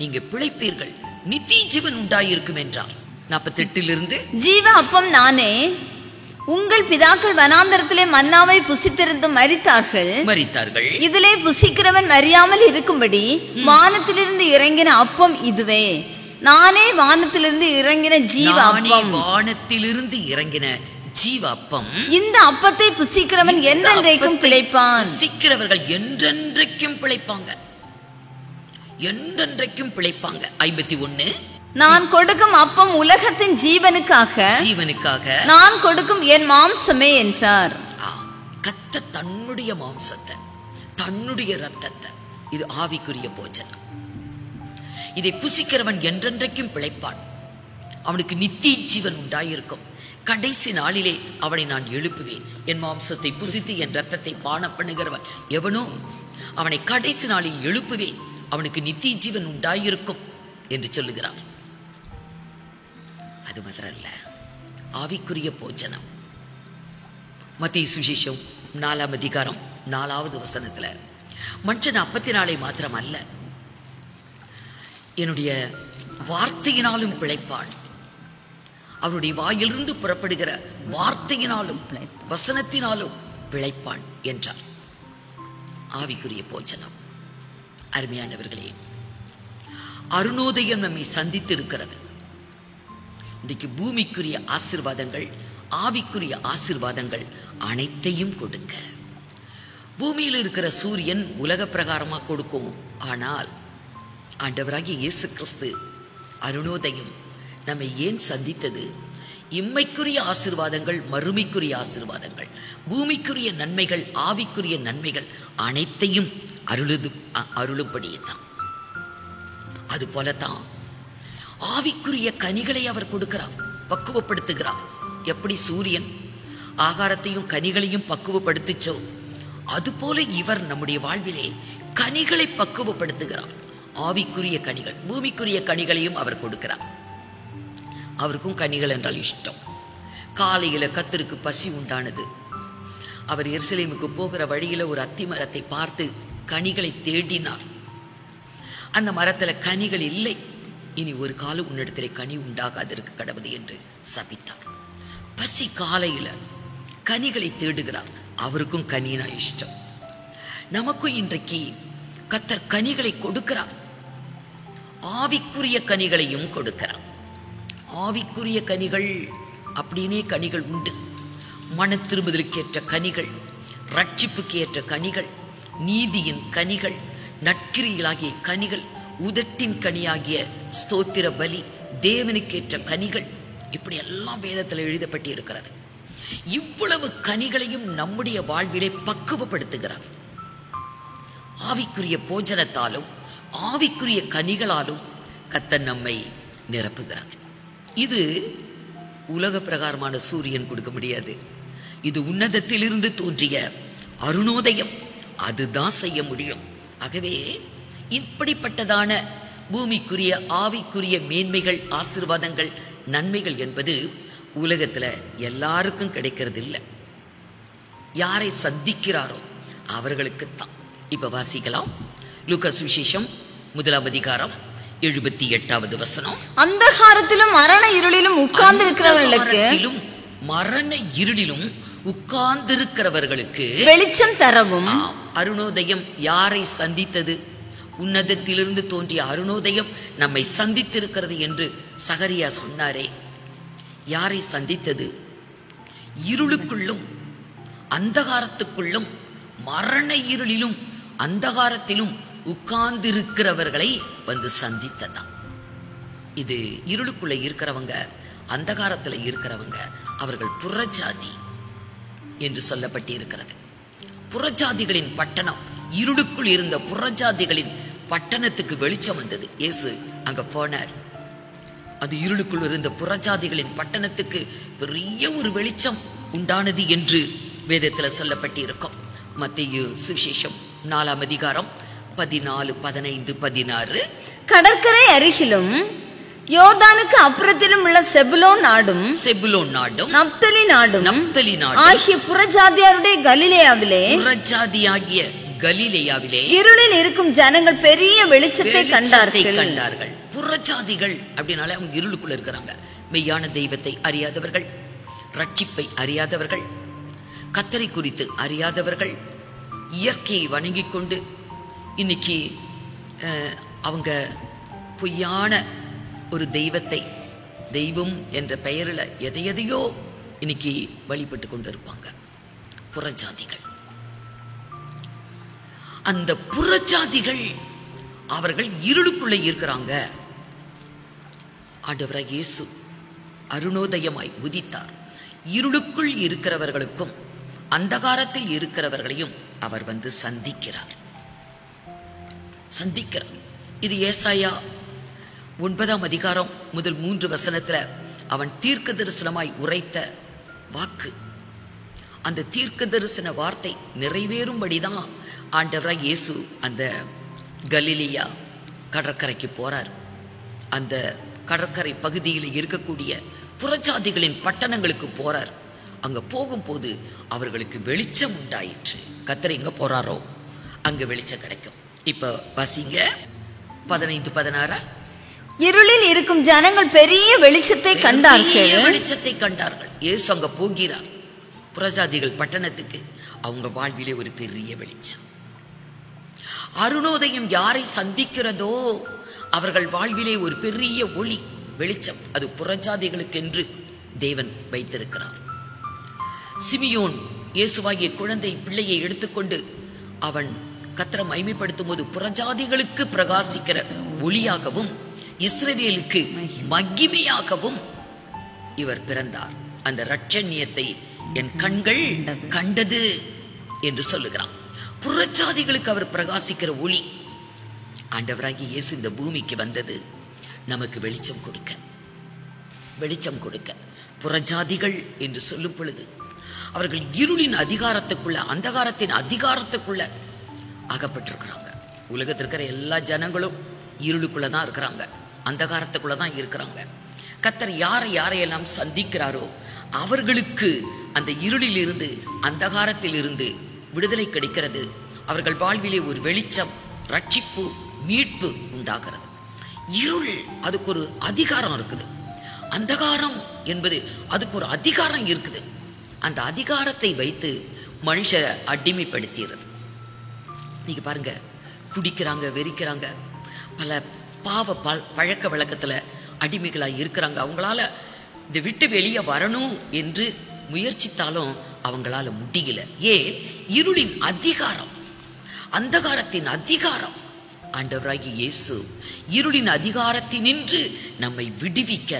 நீங்க பிழைப்பீர்கள், நித்திய ஜீவன் உண்டாயிருக்கும் என்றார். 48
ஜீவ அப்பம் நானே, உங்கள் பிதாக்கள் வனாந்தரத்திலே மன்னாவை புசித்திருந்து மரித்தார்கள். இதிலே புசிக்கிறவன் மரியாமல் இருக்கும்படி வானத்திலிருந்து இறங்கின அப்பம் இதுவே. நானே வானத்திலிருந்து இறங்கின ஜீவ அப்பம். இந்த அப்பத்தை புசிக்கிறவன் என்றென்றைக்கும் பிழைப்பான்.
புசிக்கிறவர்கள் என்றென்றைக்கும் பிழைப்பாங்க. 51
நான் கொடுக்கும் அப்பம் உலகத்தின் ஜீவனுக்காக நான் கொடுக்கும் என் மாம்சமே என்றார்.
கர்த்தர் தன்னுடைய மாம்சத்தை, தன்னுடைய ரத்தத்தை, இது ஆவிக்குரிய போஜனம். இதை புசிக்கிறவன் என்றென்றைக்கும் பிழைப்பான், அவனுக்கு நித்திய ஜீவன் உண்டாயிருக்கும். கடைசி நாளிலே அவனை நான் எழுப்புவேன். என் மாம்சத்தை புசித்து என் ரத்தத்தை பான பண்ணுகிறவன் எவனோ அவனை கடைசி நாளில் எழுப்புவேன், அவனுக்கு நித்திய ஜீவன் உண்டாயிருக்கும் என்று சொல்லுகிறார். அது மாத்திரம் அல்ல, ஆவிக்குரிய போஜனம். மத்தேயு சுவிசேஷம் 4ஆம் அதிகாரம் 4வது வசனத்துல, மனுஷன் அப்பத்தினாலே மாத்திரம் அல்ல, என்னுடைய வார்த்தையினாலும் பிழைப்பான். அவருடைய வாயிலிருந்து புறப்படுகிற வார்த்தையினாலும் வசனத்தினாலும் பிழைப்பான் என்றார். ஆவிக்குரிய போஜனம். அருமையானவர்களே, அருணோதயம் நம்மை சந்தித்து இருக்கிறது. இன்றைக்கு பூமிக்குரிய ஆசீர்வாதங்கள், ஆவிக்குரிய ஆசீர்வாதங்கள் அனைத்தையும் கொடுக்க. பூமியில் இருக்கிற சூரியன் உலக பிரகாரமாக கொடுக்கும். ஆனால் ஆண்டவராகிய இயேசு கிறிஸ்து அருணோதயம் நம்மை ஏன் சந்தித்தது? இம்மைக்குரிய ஆசீர்வாதங்கள், மறுமைக்குரிய ஆசீர்வாதங்கள், பூமிக்குரிய நன்மைகள், ஆவிக்குரிய நன்மைகள் அனைத்தையும் அருளும்படியே தான். அது போலதான் ஆவிக்குரிய கனிகளை அவர் கொடுக்கிறார், பக்குவப்படுத்துகிறார். எப்படி சூரியன் ஆகாரத்தையும் கனிகளையும் பக்குவப்படுத்திச்சோ, அதுபோல இவர் நம்முடைய வாழ்விலே கனிகளை பக்குவப்படுத்துகிறார். ஆவிக்குரிய கனிகள், பூமிக்குரிய கனிகளையும் அவர் கொடுக்கிறார். அவருக்கும் கனிகள் என்றால் இஷ்டம். காலையில கர்த்தருக்கு பசி உண்டானது. அவர் எருசலேமுக்கு போகிற வழியில ஒரு அத்தி மரத்தை பார்த்து கனிகளை தேடினார். அந்த மரத்துல கனிகள் இல்லை. இனி ஒரு காலம் உன்னிடத்திலே கனி உண்டாகாதிருக்க கடவுது என்று சபித்தார். பசி காலையில கனிகளை தேடுகிறார். அவருக்கும் கனினா இஷ்டம். நமக்கும் இன்றைக்கு கர்த்தர் கனிகளை கொடுக்கிறார். ஆவிக்குரிய கனிகளையும் கொடுக்கிறார். ஆவிக்குரிய கனிகள் அப்படின்னே கனிகள் உண்டு. மன திரும்புதலுக்கேற்ற கனிகள், ரட்சிப்புக்கு ஏற்ற கனிகள், நீதியின் கனிகள், நற்கிரிகளாகிய கனிகள், உதட்டின் கனியாகிய ஸ்தோத்திர பலி, தேவனுக்கேற்ற கனிகள், இப்படி எல்லாம் வேதத்தில் எழுதப்பட்டு இருக்கிறது. இவ்வளவு கனிகளையும் நம்முடைய வாழ்விலே பக்குவப்படுத்துகிறார். ஆவிக்குரிய போஜனத்தாலும் ஆவிக்குரிய கனிகளாலும் கர்த்தர் நம்மை நிரப்புகிறார். இது உலக பிரகாரமான சூரியன் கொடுக்க முடியாது. இது உன்னதத்திலிருந்து தோன்றிய அருணோதயம், அதுதான் செய்ய முடியும். ஆகவே இப்படிப்பட்டதான பூமிக்குரிய ஆவிக்குரிய மேன்மைகள், ஆசீர்வாதங்கள், நன்மைகள் என்பது உலகத்துல எல்லாருக்கும் கிடைக்கிறது இல்லை. யாரை சந்திக்கிறாரோ அவர்களுக்குத்தான். இப்ப வாசிக்கலாம். லூக்கா சுவிசேஷம் 1:78 வசனம்.
அந்தகாரத்திலும் மரண இருளிலும்
உட்கார்ந்திருக்கிறவர்களுக்கு
வெளிச்சம் தரவும்.
அருணோதயம் யாரை சந்தித்தது? உன்னதத்திலிருந்து தோன்றிய அருணோதயம் நம்மை சந்தித்திருக்கிறது என்று சகரியா சொன்னாரே. யாரை சந்தித்தது? இருளுக்குள்ளும் அந்தகாரத்துக்குள்ளும் மரண இருளிலும் அந்தகாரத்திலும் உட்கார்ந்திருக்கிறவர்களை வந்து சந்தித்ததா. இது இருளுக்குள்ள இருக்கிறவங்க, அந்தகாரத்துல இருக்கிறவங்க, அவர்கள் புறஜாதி என்று சொல்லப்பட்டிருக்கிறது. புறஜாதிகளின் பட்டணம், இருளுக்குள் இருந்த புறஜாதிகளின் பட்டணத்துக்கு வெளிச்சம் வந்தது. இயேசு அங்க போனார். அது இருளுக்குள் இருந்த புறஜாதிகளின் பட்டணத்துக்கு பெரிய ஒரு வெளிச்சம் உண்டானது என்று வேதத்தில் சொல்லப்பட்டிருக்கும். மத்தேயு சுவிசேஷம் 4:14-15-16.
கடற்கரை அருகிலும் யோர்தானுக்கு அப்புறத்திலும் உள்ள செபுலோன் நாடும் நப்தலி நாடும் ஆகிய புறஜாதியாருடைய கலிலேயாவிலே இருளில் இருக்கும் ஜனங்கள் பெரிய வெளிச்சத்தை கண்டார்கள்.
புறஜாதிகள் அப்படின்னாலே அவங்க இருளுக்குள்ள இருக்கிறாங்க. மெய்யான தெய்வத்தை அறியாதவர்கள், ரட்சிப்பை அறியாதவர்கள், கர்த்தரை குறித்து அறியாதவர்கள், இயற்கையை வணங்கிக் கொண்டு இன்னைக்கு அவங்க பொய்யான ஒரு தெய்வம் என்ற பெயரில் எதையோ இன்னைக்கு வழிபட்டு கொண்டு இருப்பாங்க புறஜாதிகள். அந்த புறஜாதிகள் அவர்கள் இருளுக்குள்ளே இருக்கிறாங்க. ஆண்டவராகிய இயேசு அருணோதயமாய் உதித்தார். இருளுக்குள் இருக்கிறவர்களுக்கும் அந்தகாரத்தில் இருக்கிறவர்களையும் அவர் வந்து சந்திக்கிறார். இது ஏசாயா 9:3 அவன் தீர்க்க தரிசனமாய் உரைத்த வாக்கு. அந்த தீர்க்க தரிசன வார்த்தை நிறைவேறும்படிதான் ஆண்டவராய் இயேசு அந்த கலிலேயா கடற்கரைக்கு போறார். அந்த கடற்கரை பகுதியில் இருக்கக்கூடிய புறஜாதிகளின் பட்டணங்களுக்கு போறார். அங்க போகும்போது அவர்களுக்கு வெளிச்சம் உண்டாயிற்று. கர்த்தர் எங்க போறாரோ அங்க வெளிச்சம் கிடைக்கும். இப்ப வாசிங்க 15-16.
இருளில் இருக்கும் ஜனங்கள் பெரிய வெளிச்சத்தை கண்டார்கள்.
இயேசு அங்க போகிறார் புறஜாதிகள் பட்டணத்துக்கு. அவங்க வாழ்விலே ஒரு பெரிய வெளிச்சம். அருணோதயம் யாரை சந்திக்கிறதோ அவர்கள் வாழ்விலே ஒரு பெரிய ஒளி வெளிச்சம். அது புறஜாதிகளுக்கு என்று தேவன் வைத்திருக்கிறார். சிமியோன் இயேசுவாகிய குழந்தை பிள்ளையை எடுத்துக்கொண்டு அவன் கர்த்தரை மகிமைப்படுத்தும் போது புறஜாதிகளுக்கு பிரகாசிக்கிற ஒளியாகவும் இஸ்ரவேலுக்கு மகிமையாகவும் இவர் பிறந்தார். அந்த இரட்சணியத்தை என் கண்கள் கண்டது என்று சொல்லுகிறான். புறஜாதிகளுக்கு அவர் பிரகாசிக்கிற ஒளி. ஆண்டவராகிய இயேசு இந்த பூமிக்கு வந்தது நமக்கு வெளிச்சம் கொடுக்க. புறஜாதிகள் என்று சொல்லும் பொழுது அவர்கள் இருளின் அதிகாரத்துக்குள்ள, அந்தகாரத்தின் அதிகாரத்துக்குள்ள அகப்பட்டிருக்கிறாங்க. உலகத்தில் இருக்கிற எல்லா ஜனங்களும் இருளுக்குள்ளதான் இருக்கிறாங்க, அந்தகாரத்துக்குள்ளதான் இருக்கிறாங்க. கர்த்தர் யாரையெல்லாம் சந்திக்கிறாரோ அவர்களுக்கு அந்த இருளில் இருந்து, அந்தகாரத்தில் இருந்து விடுதலை கிடைக்கிறது. அவர்கள் வாழ்விலே ஒரு வெளிச்சம், ரட்சிப்பு, மீட்பு உண்டாகிறது. இருள் அதுக்கு ஒரு அதிகாரம் இருக்குது. அந்தகாரம் என்பது அதுக்கு ஒரு அதிகாரம் இருக்குது. அந்த அதிகாரத்தை வைத்து மனுஷரை அடிமைப்படுத்திடுறது. நீங்க பாருங்க, குடிக்கிறாங்க, வெறிக்கிறாங்க, பல பாவ பழக்க வழக்கத்துல அடிமைகளாக இருக்கிறாங்க. அவங்களால இதை விட்டு வெளியே வரணும் என்று முயற்சித்தாலும் அவங்களால முடியல. இருளின் அதிகாரம், அந்தகாரத்தின் அதிகாரம். ஆண்டவராகிய இயேசு இருளின் அதிகாரத்தினின்று நம்மை விடுவிக்க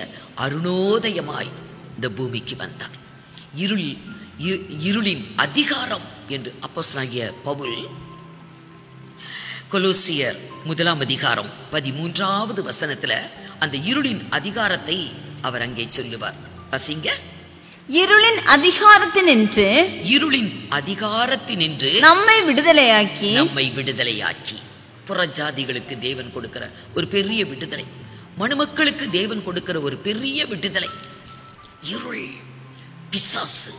அருணோதயமாய் இந்த பூமிக்கு வந்தார். இருளின் அதிகாரம் என்று அப்போஸ்தலனாகிய பவுல் கொலோசியர் 1:13 அந்த இருளின் அதிகாரத்தை அவர் அங்கே சொல்லுவார். வாசிங்க.
இருளின் அதிகாரத்தினின்று நம்மை விடுதலையாக்கி புறஜாதிகளுக்கு தேவன் கொடுக்கிற ஒரு பெரிய விடுதலை, மனுமக்களுக்கு தேவன் கொடுக்கிற ஒரு பெரிய விடுதலை.
இருள், பிசாசு.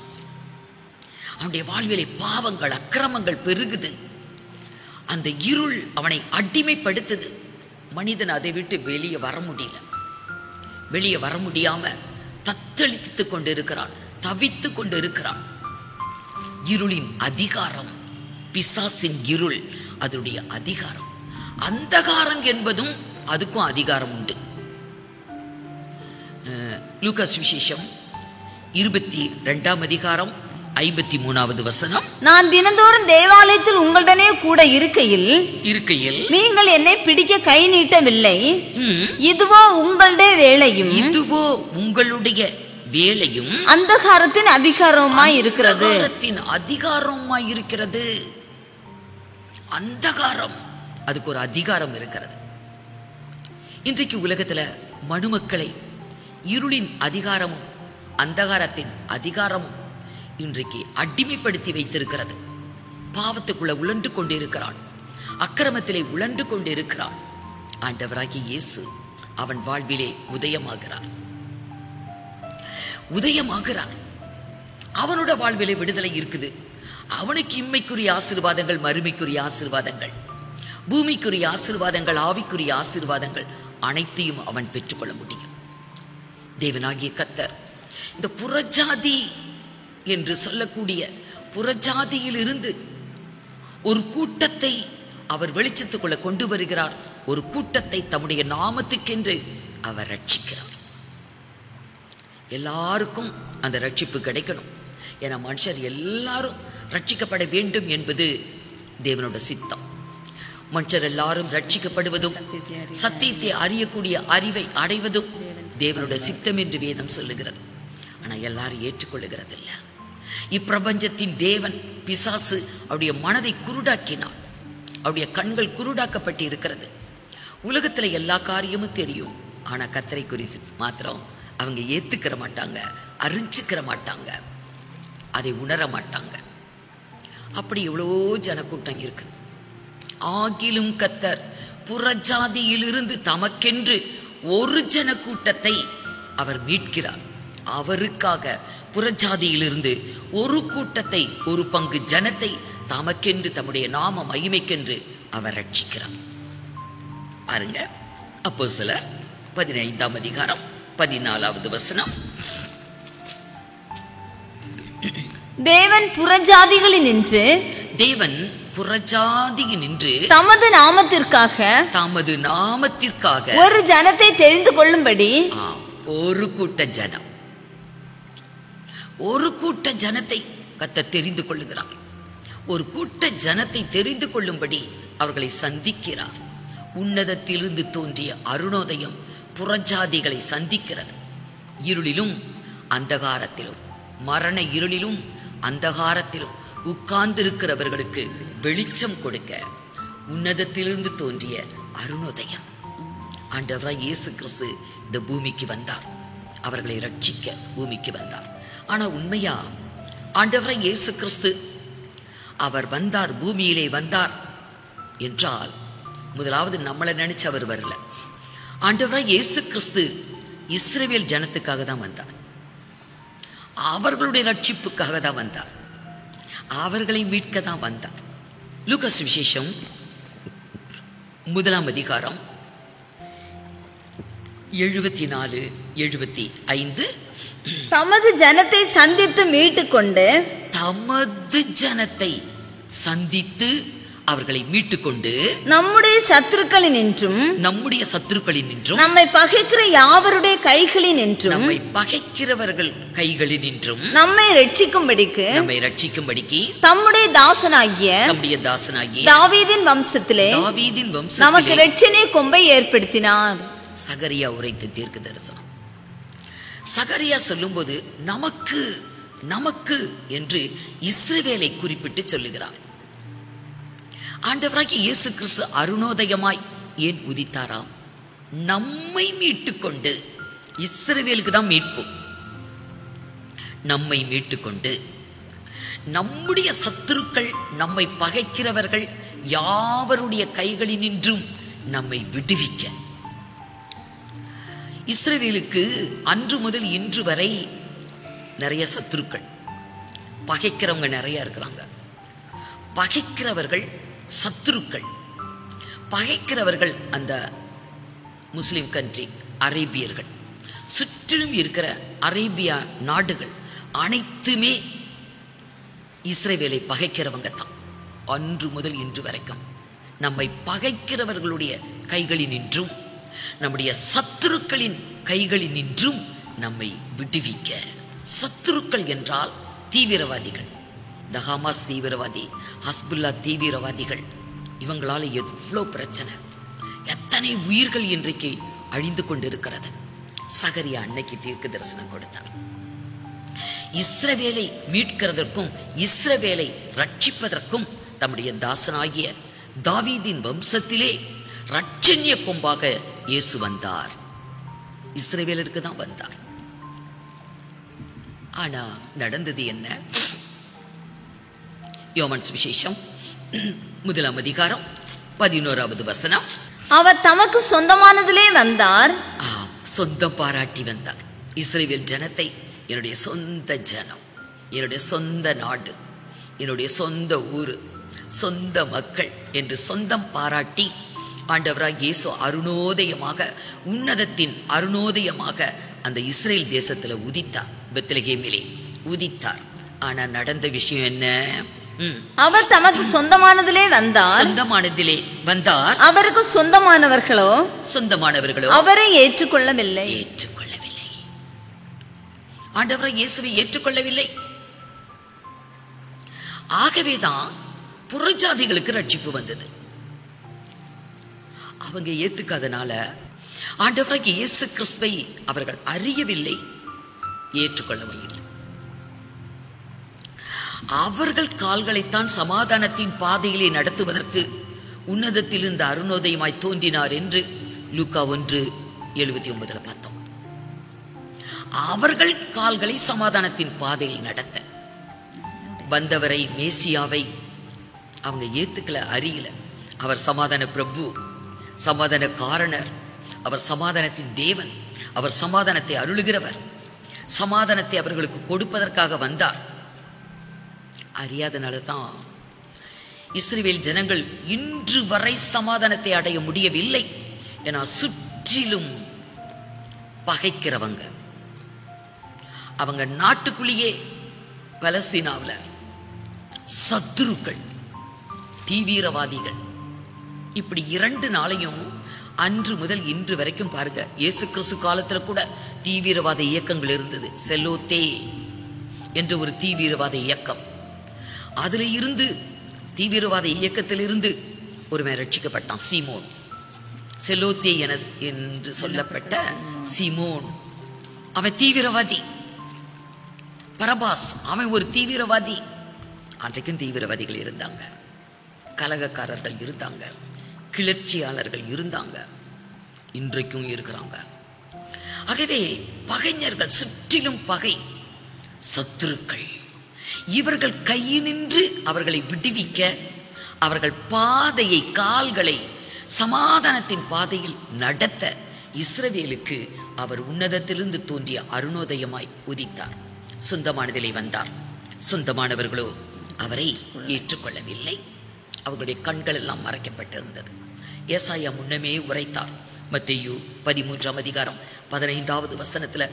அவனுடைய வாழ்விலே பாவங்கள், அக்கிரமங்கள் பெருகுது. அந்த இருள் அவனை அடிமைப்படுத்துது. மனிதன் அதை விட்டு வெளியே வர முடியல. வெளியே வர முடியாம தத்தளித்து கொண்டு இருக்கிறான், தவித்து கொண்டு இருக்கிறான். இருளின் அதிகாரம், பிசாசின் இருள், அதனுடைய அதிகாரம். அந்தகாரம் என்பதும் அதுக்கும் அதிகாரம் உண்டு. லூக்கா சுவிசேஷம் 22ஆம் அதிகாரம் 53வது வசனம்.
நான் தினந்தோறும் தேவாலயத்தில் உங்களுடனே கூட இருக்கையில் நீங்கள் என்னை பிடிக்க கை நீட்டவில்லை. இதுவோ உங்களுடைய வேலையும்,
இதுவோ உங்களுடைய வேலையும்
அந்தகாரத்தின் அதிகாரமாய் இருக்கிறது.
அதிகாரமாய் இருக்கிறது. அந்தகாரம், அதுக்கு ஒரு அதிகாரம் இருக்கிறது. இன்றைக்கு உலகத்துல மனுமக்களை இருளின் அதிகாரமும் அந்தகாரத்தின் அதிகாரமும் இன்றைக்கு அடிமைப்படுத்தி வைத்திருக்கிறது. பாவத்துக்குள்ள உழன்று கொண்டிருக்கிறான், அக்கிரமத்திலே உழன்று கொண்டிருக்கிறான். ஆண்டவராகிய இயேசு அவன் வாழ்விலே உதயமாகிறார். அவனோட வாழ்விலே விடுதலை இருக்குது. அவனுக்கு இம்மைக்குரிய ஆசீர்வாதங்கள், மறுமைக்குரிய ஆசீர்வாதங்கள், பூமிக்குரிய ஆசீர்வாதங்கள், ஆவிக்குரிய ஆசீர்வாதங்கள் அனைத்தையும் அவன் பெற்றுக்கொள்ள முடியும். தேவனாகிய கர்த்தர் இந்த புறஜாதி என்று சொல்லக்கூடிய புறஜாதியில் இருந்து ஒரு கூட்டத்தை அவர் வெளிச்சத்துக்குள்ள கொண்டு வருகிறார். ஒரு கூட்டத்தை தம்முடைய நாமத்துக்கென்று அவர் ரட்சிக்கிறார். எல்லாருக்கும் அந்த ரட்சிப்பு கிடைக்கணும். ஏன்னா மனுஷர் எல்லாரும் ரட்சிக்கப்பட வேண்டும் என்பது தேவனோட சித்தம். மனுஷர் எல்லாரும் ரட்சிக்கப்படுவதும் சத்தியத்தை அறியக்கூடிய அறிவை அடைவதும் தேவனோட சித்தம் என்று வேதம் சொல்லுகிறது. ஆனா எல்லாரும் ஏற்றுக்கொள்ளுகிறது இல்லை. இப்பிரபஞ்சத்தின் தேவன் பிசாசு அவருடைய மனதை குருடாக்கினான். அவருடைய கண்கள் குருடாக்கப்பட்டு இருக்கிறது. உலகத்துல எல்லா காரியமும் தெரியும், ஆனா கர்த்தரை குறித்து மாத்திரம் அவங்க ஏத்துக்கிற மாட்டாங்க, அறிஞ்சுக்கிற மாட்டாங்க, அதை உணர மாட்டாங்க. அப்படி எவ்வளோ ஜனக்கூட்டம் இருக்குது. ஆகிலும் கர்த்தர் புறஜாதியிலிருந்து தமக்கென்று ஒரு ஜனக்கூட்டத்தை அவர் மீட்கிறார். அவருக்காக புறஜாதியிலிருந்து ஒரு கூட்டத்தை, ஒரு பங்கு ஜனத்தை தமக்கென்று, தம்முடைய நாம மகிமைக்கென்று அவர் ரட்சிக்கிறார். பாருங்க, அப்போஸ்தலர் 15ஆம் அதிகாரம் 14வது வசனம்.
தேவன் புறஜாதிகளில் நின்று தமது நாமத்திற்காக ஒரு ஜனத்தை தெரிந்து கொள்ளும்படி,
ஒரு கூட்ட ஜனத்தை கர்த்தர் தெரிந்து கொள்ளுகிறார். ஒரு கூட்ட ஜனத்தை தெரிந்து கொள்ளும்படி அவர்களை சந்திக்கிறார். உன்னதத்திலிருந்து தோன்றிய அருணோதயம் புறஜாதிகளை சந்திக்கிறது. இருளிலும் அந்தகாரத்திலும், மரண இருளிலும் அந்தகாரத்திலும் உட்கார்ந்திருக்கிறவர்களுக்கு வெளிச்சம் கொடுக்க உன்னதத்திலிருந்து தோன்றிய அருணோதயம். ஆண்டவராய் இயேசு கிறிஸ்து இந்த பூமிக்கு வந்தார். அவர்களை ரட்சிக்க பூமிக்கு வந்தார். ஆனா உண்மையா ஆண்டவராய் இயேசு கிறிஸ்து அவர் வந்தார், பூமியிலே வந்தார் என்றால் முதலாவது நம்மளை நினைச்சு அவர் வரல. ஆண்டவராய் இயேசு கிறிஸ்து இஸ்ரவேல் ஜனத்துக்காக தான் வந்தார். அவர்களுடைய ரட்சிப்புக்காக தான் வந்தார். அவர்களை மீட்க தான் வந்தார். லூக்கா சுவிசேஷம் 1ஆம் அதிகாரம் 74-75.
தமது ஜனத்தை சந்தித்து மீட்டுக்கொண்டு,
தமது ஜனத்தை சந்தித்து அவர்களை மீட்டுக்கொண்டு,
நம்முடைய சத்துருக்களின் என்றும்
நம்மை
பகைக்கிற யாவருடைய கைகளின் என்றும்,
நம்மை பகைக்கிறவர்கள் கைகளில் நின்றும்
நம்மை ரட்சிக்கும்படிக்கு தம்முடைய தாசனாகிய தாவீதின் வம்சத்திலே நமக்கு இரட்சணிய கொம்பை ஏற்படுத்தினார்.
சகரியா உரைத்த தீர்க்க தரிசனம். சகரியா சொல்லும்போது நமக்கு என்று இஸ்ரவேலை குறிப்பிட்டு சொல்லுகிறார். ஆண்டவராகிய இயேசு கிறிஸ்து அருணோதயமாய் ஏன் உதித்தாராம்? நம்மை மீட்டுக்கொண்டு. இஸ்ரவேலுக்கு தான் மீட்பு. நம்மை மீட்டுக்கொண்டு, நம்முடைய சத்துருக்கள், நம்மை பகைக்கிறவர்கள் யாவருடைய கைகளினின்றும் நம்மை விடுவிக்க. இஸ்ரவேலுக்கு அன்று முதல் இன்று வரை நிறைய சத்துருக்கள், பகைக்கிறவங்க நிறைய இருக்கிறாங்க. பகைக்கிறவர்கள் சத்துருக்கள். பகைக்கிறவர்கள் அந்த முஸ்லிம் கண்ட்ரி, அரேபியர்கள், சுற்றிலும் இருக்கிற அரேபியா நாடுகள் அனைத்துமே இஸ்ரவேலை பகைக்கிறவங்க தான். அன்று முதல் இன்று வரைக்கும் நம்மை பகைக்கிறவர்களுடைய கைகளில் நின்றும் நம்முடைய சத்துருக்களின் கைகளில் நின்றும் நம்மை விடுவிக்க. சத்துருக்கள் என்றால் தீவிரவாதிகள். இந்த ஹமாஸ் தீவிரவாதி, ஹஸ்புல்லா தீவிரவாதிகள், இவங்களால எவ்வளோ பிரச்சனை, எத்தனை உயிர்கள் இன்றைக்கு அழிந்து கொண்டிருக்கிறது. சகரியா அன்னைக்கு தீர்க்க தரிசனம் கொடுத்தார். இஸ்ரவேலை மீட்கிறதற்கும் இஸ்ரவேலை ரட்சிப்பதற்கும் தம்முடைய தாசனாகிய தாவீதின் வம்சத்திலே ரட்சண்ய கொம்பாக இயேசு வந்தார். இஸ்ரவேலருக்கு தான் வந்தார். ஆனா நடந்தது என்ன? யோவான் சுவிசேஷம் 1 அதிகாரம் 11வது வசனம்.
அவர் தமக்கு சொந்தமானதிலே வந்தார்.
சொந்தம் பாராட்டி வந்தார். இஸ்ரவேல் ஜனத்தை என்னுடைய சொந்த ஜனம், என்னுடைய சொந்த நாடு, என்னுடைய சொந்த ஊரு, சொந்த மக்கள் என்று சொந்தம் பாராட்டி ஆண்டவராக இயேசு அருணோதயமாக, உன்னதத்தின் அருணோதயமாக அந்த இஸ்ரேல் தேசத்துல உதித்தார். பெத்லகேமிலே உதித்தார். ஆனா நடந்த விஷயம் என்ன?
அவர் தமக்கு சொந்தமானதிலே வந்தார்.
சொந்தமானதிலே வந்தார்.
அவருக்கு சொந்தமானவர்களோ அவரை ஏற்றுக்கொள்ளவில்லை.
ஆண்டவரை இயேசுவை ஏற்றுக்கொள்ளவில்லை. ஆகவேதான் புறஜாதிகளுக்கு ரட்சிப்பு வந்தது. அவங்க ஏத்துக்காதனால ஆண்டவராகிய இயேசு கிறிஸ்துவை அவர்கள் அறியவில்லை, ஏற்றுக்கொள்ளவும் இல்லை. அவர்கள் கால்களைத்தான் சமாதானத்தின் பாதையிலே நடத்துவதற்கு உன்னதத்தில் இருந்த அருணோதயமாய் தோன்றினார் என்று லூக்கா 1:79 பார்த்தோம். அவர்கள் கால்களை சமாதானத்தின் பாதையில் நடத்த வந்தவரை, மேசியாவை அவங்க ஏத்துக்கல, அறியல. அவர் சமாதான பிரபு, சமாதான காரணர், அவர் சமாதானத்தின் தேவன், அவர் சமாதானத்தை அருளுகிறவர், சமாதானத்தை அவர்களுக்கு கொடுப்பதற்காக வந்தார். அறியாதனால தான் இஸ்ரவேல் ஜனங்கள் இன்று வரை சமாதானத்தை அடைய முடியவில்லை. ஏன்னா சுற்றிலும் பகைக்கிறவங்க, அவங்க நாட்டுக்குள்ளேயே பலஸ்தீனாவில் சத்துருக்கள், தீவிரவாதிகள், இப்படி 2 நாளையும் அன்று முதல் இன்று வரைக்கும் பாருங்க. இயேசு கிறிஸ்து காலத்துல கூட தீவிரவாத இயக்கங்கள் இருந்தது. செலோத்தே என்ற ஒரு தீவிரவாத இயக்கம். அதுல இருந்து, தீவிரவாத இயக்கத்திலிருந்து ஒருவன் ரட்சிக்கப்பட்டான், சீமோன். செலோத்தே என்று சொல்லப்பட்ட சீமோன், அவன் தீவிரவாதி. பரபாஸ், அவன் ஒரு தீவிரவாதி. அன்றைக்கும் தீவிரவாதிகள் இருந்தாங்க, கலகக்காரர்கள் இருந்தாங்க, கிளர்ச்சியாளர்கள் இருந்தாங்க, இன்றைக்கும் இருக்கிறாங்க. ஆகவே பகைஞர்கள், சுற்றிலும் பகை, சத்துருக்கள், இவர்கள் கையினின்று அவர்களை விடுவிக்க, அவர்கள் பாதையை, கால்களை சமாதானத்தின் பாதையில் நடத்த இஸ்ரவேலுக்கு அவர் உன்னதத்திலிருந்து தோன்றிய அருணோதயமாய் உதித்தார். சொந்தமானதிலே வந்தார். சொந்தமானவர்களோ அவரை ஏற்றுக்கொள்ளவில்லை. அவர்களுடைய கண்கள் எல்லாம் மறைக்கப்பட்டிருந்தது. ஏசாயா முன்னமே உரைத்தார். மத்தேயு 13 அதிகாரம் 15வது வசனத்துல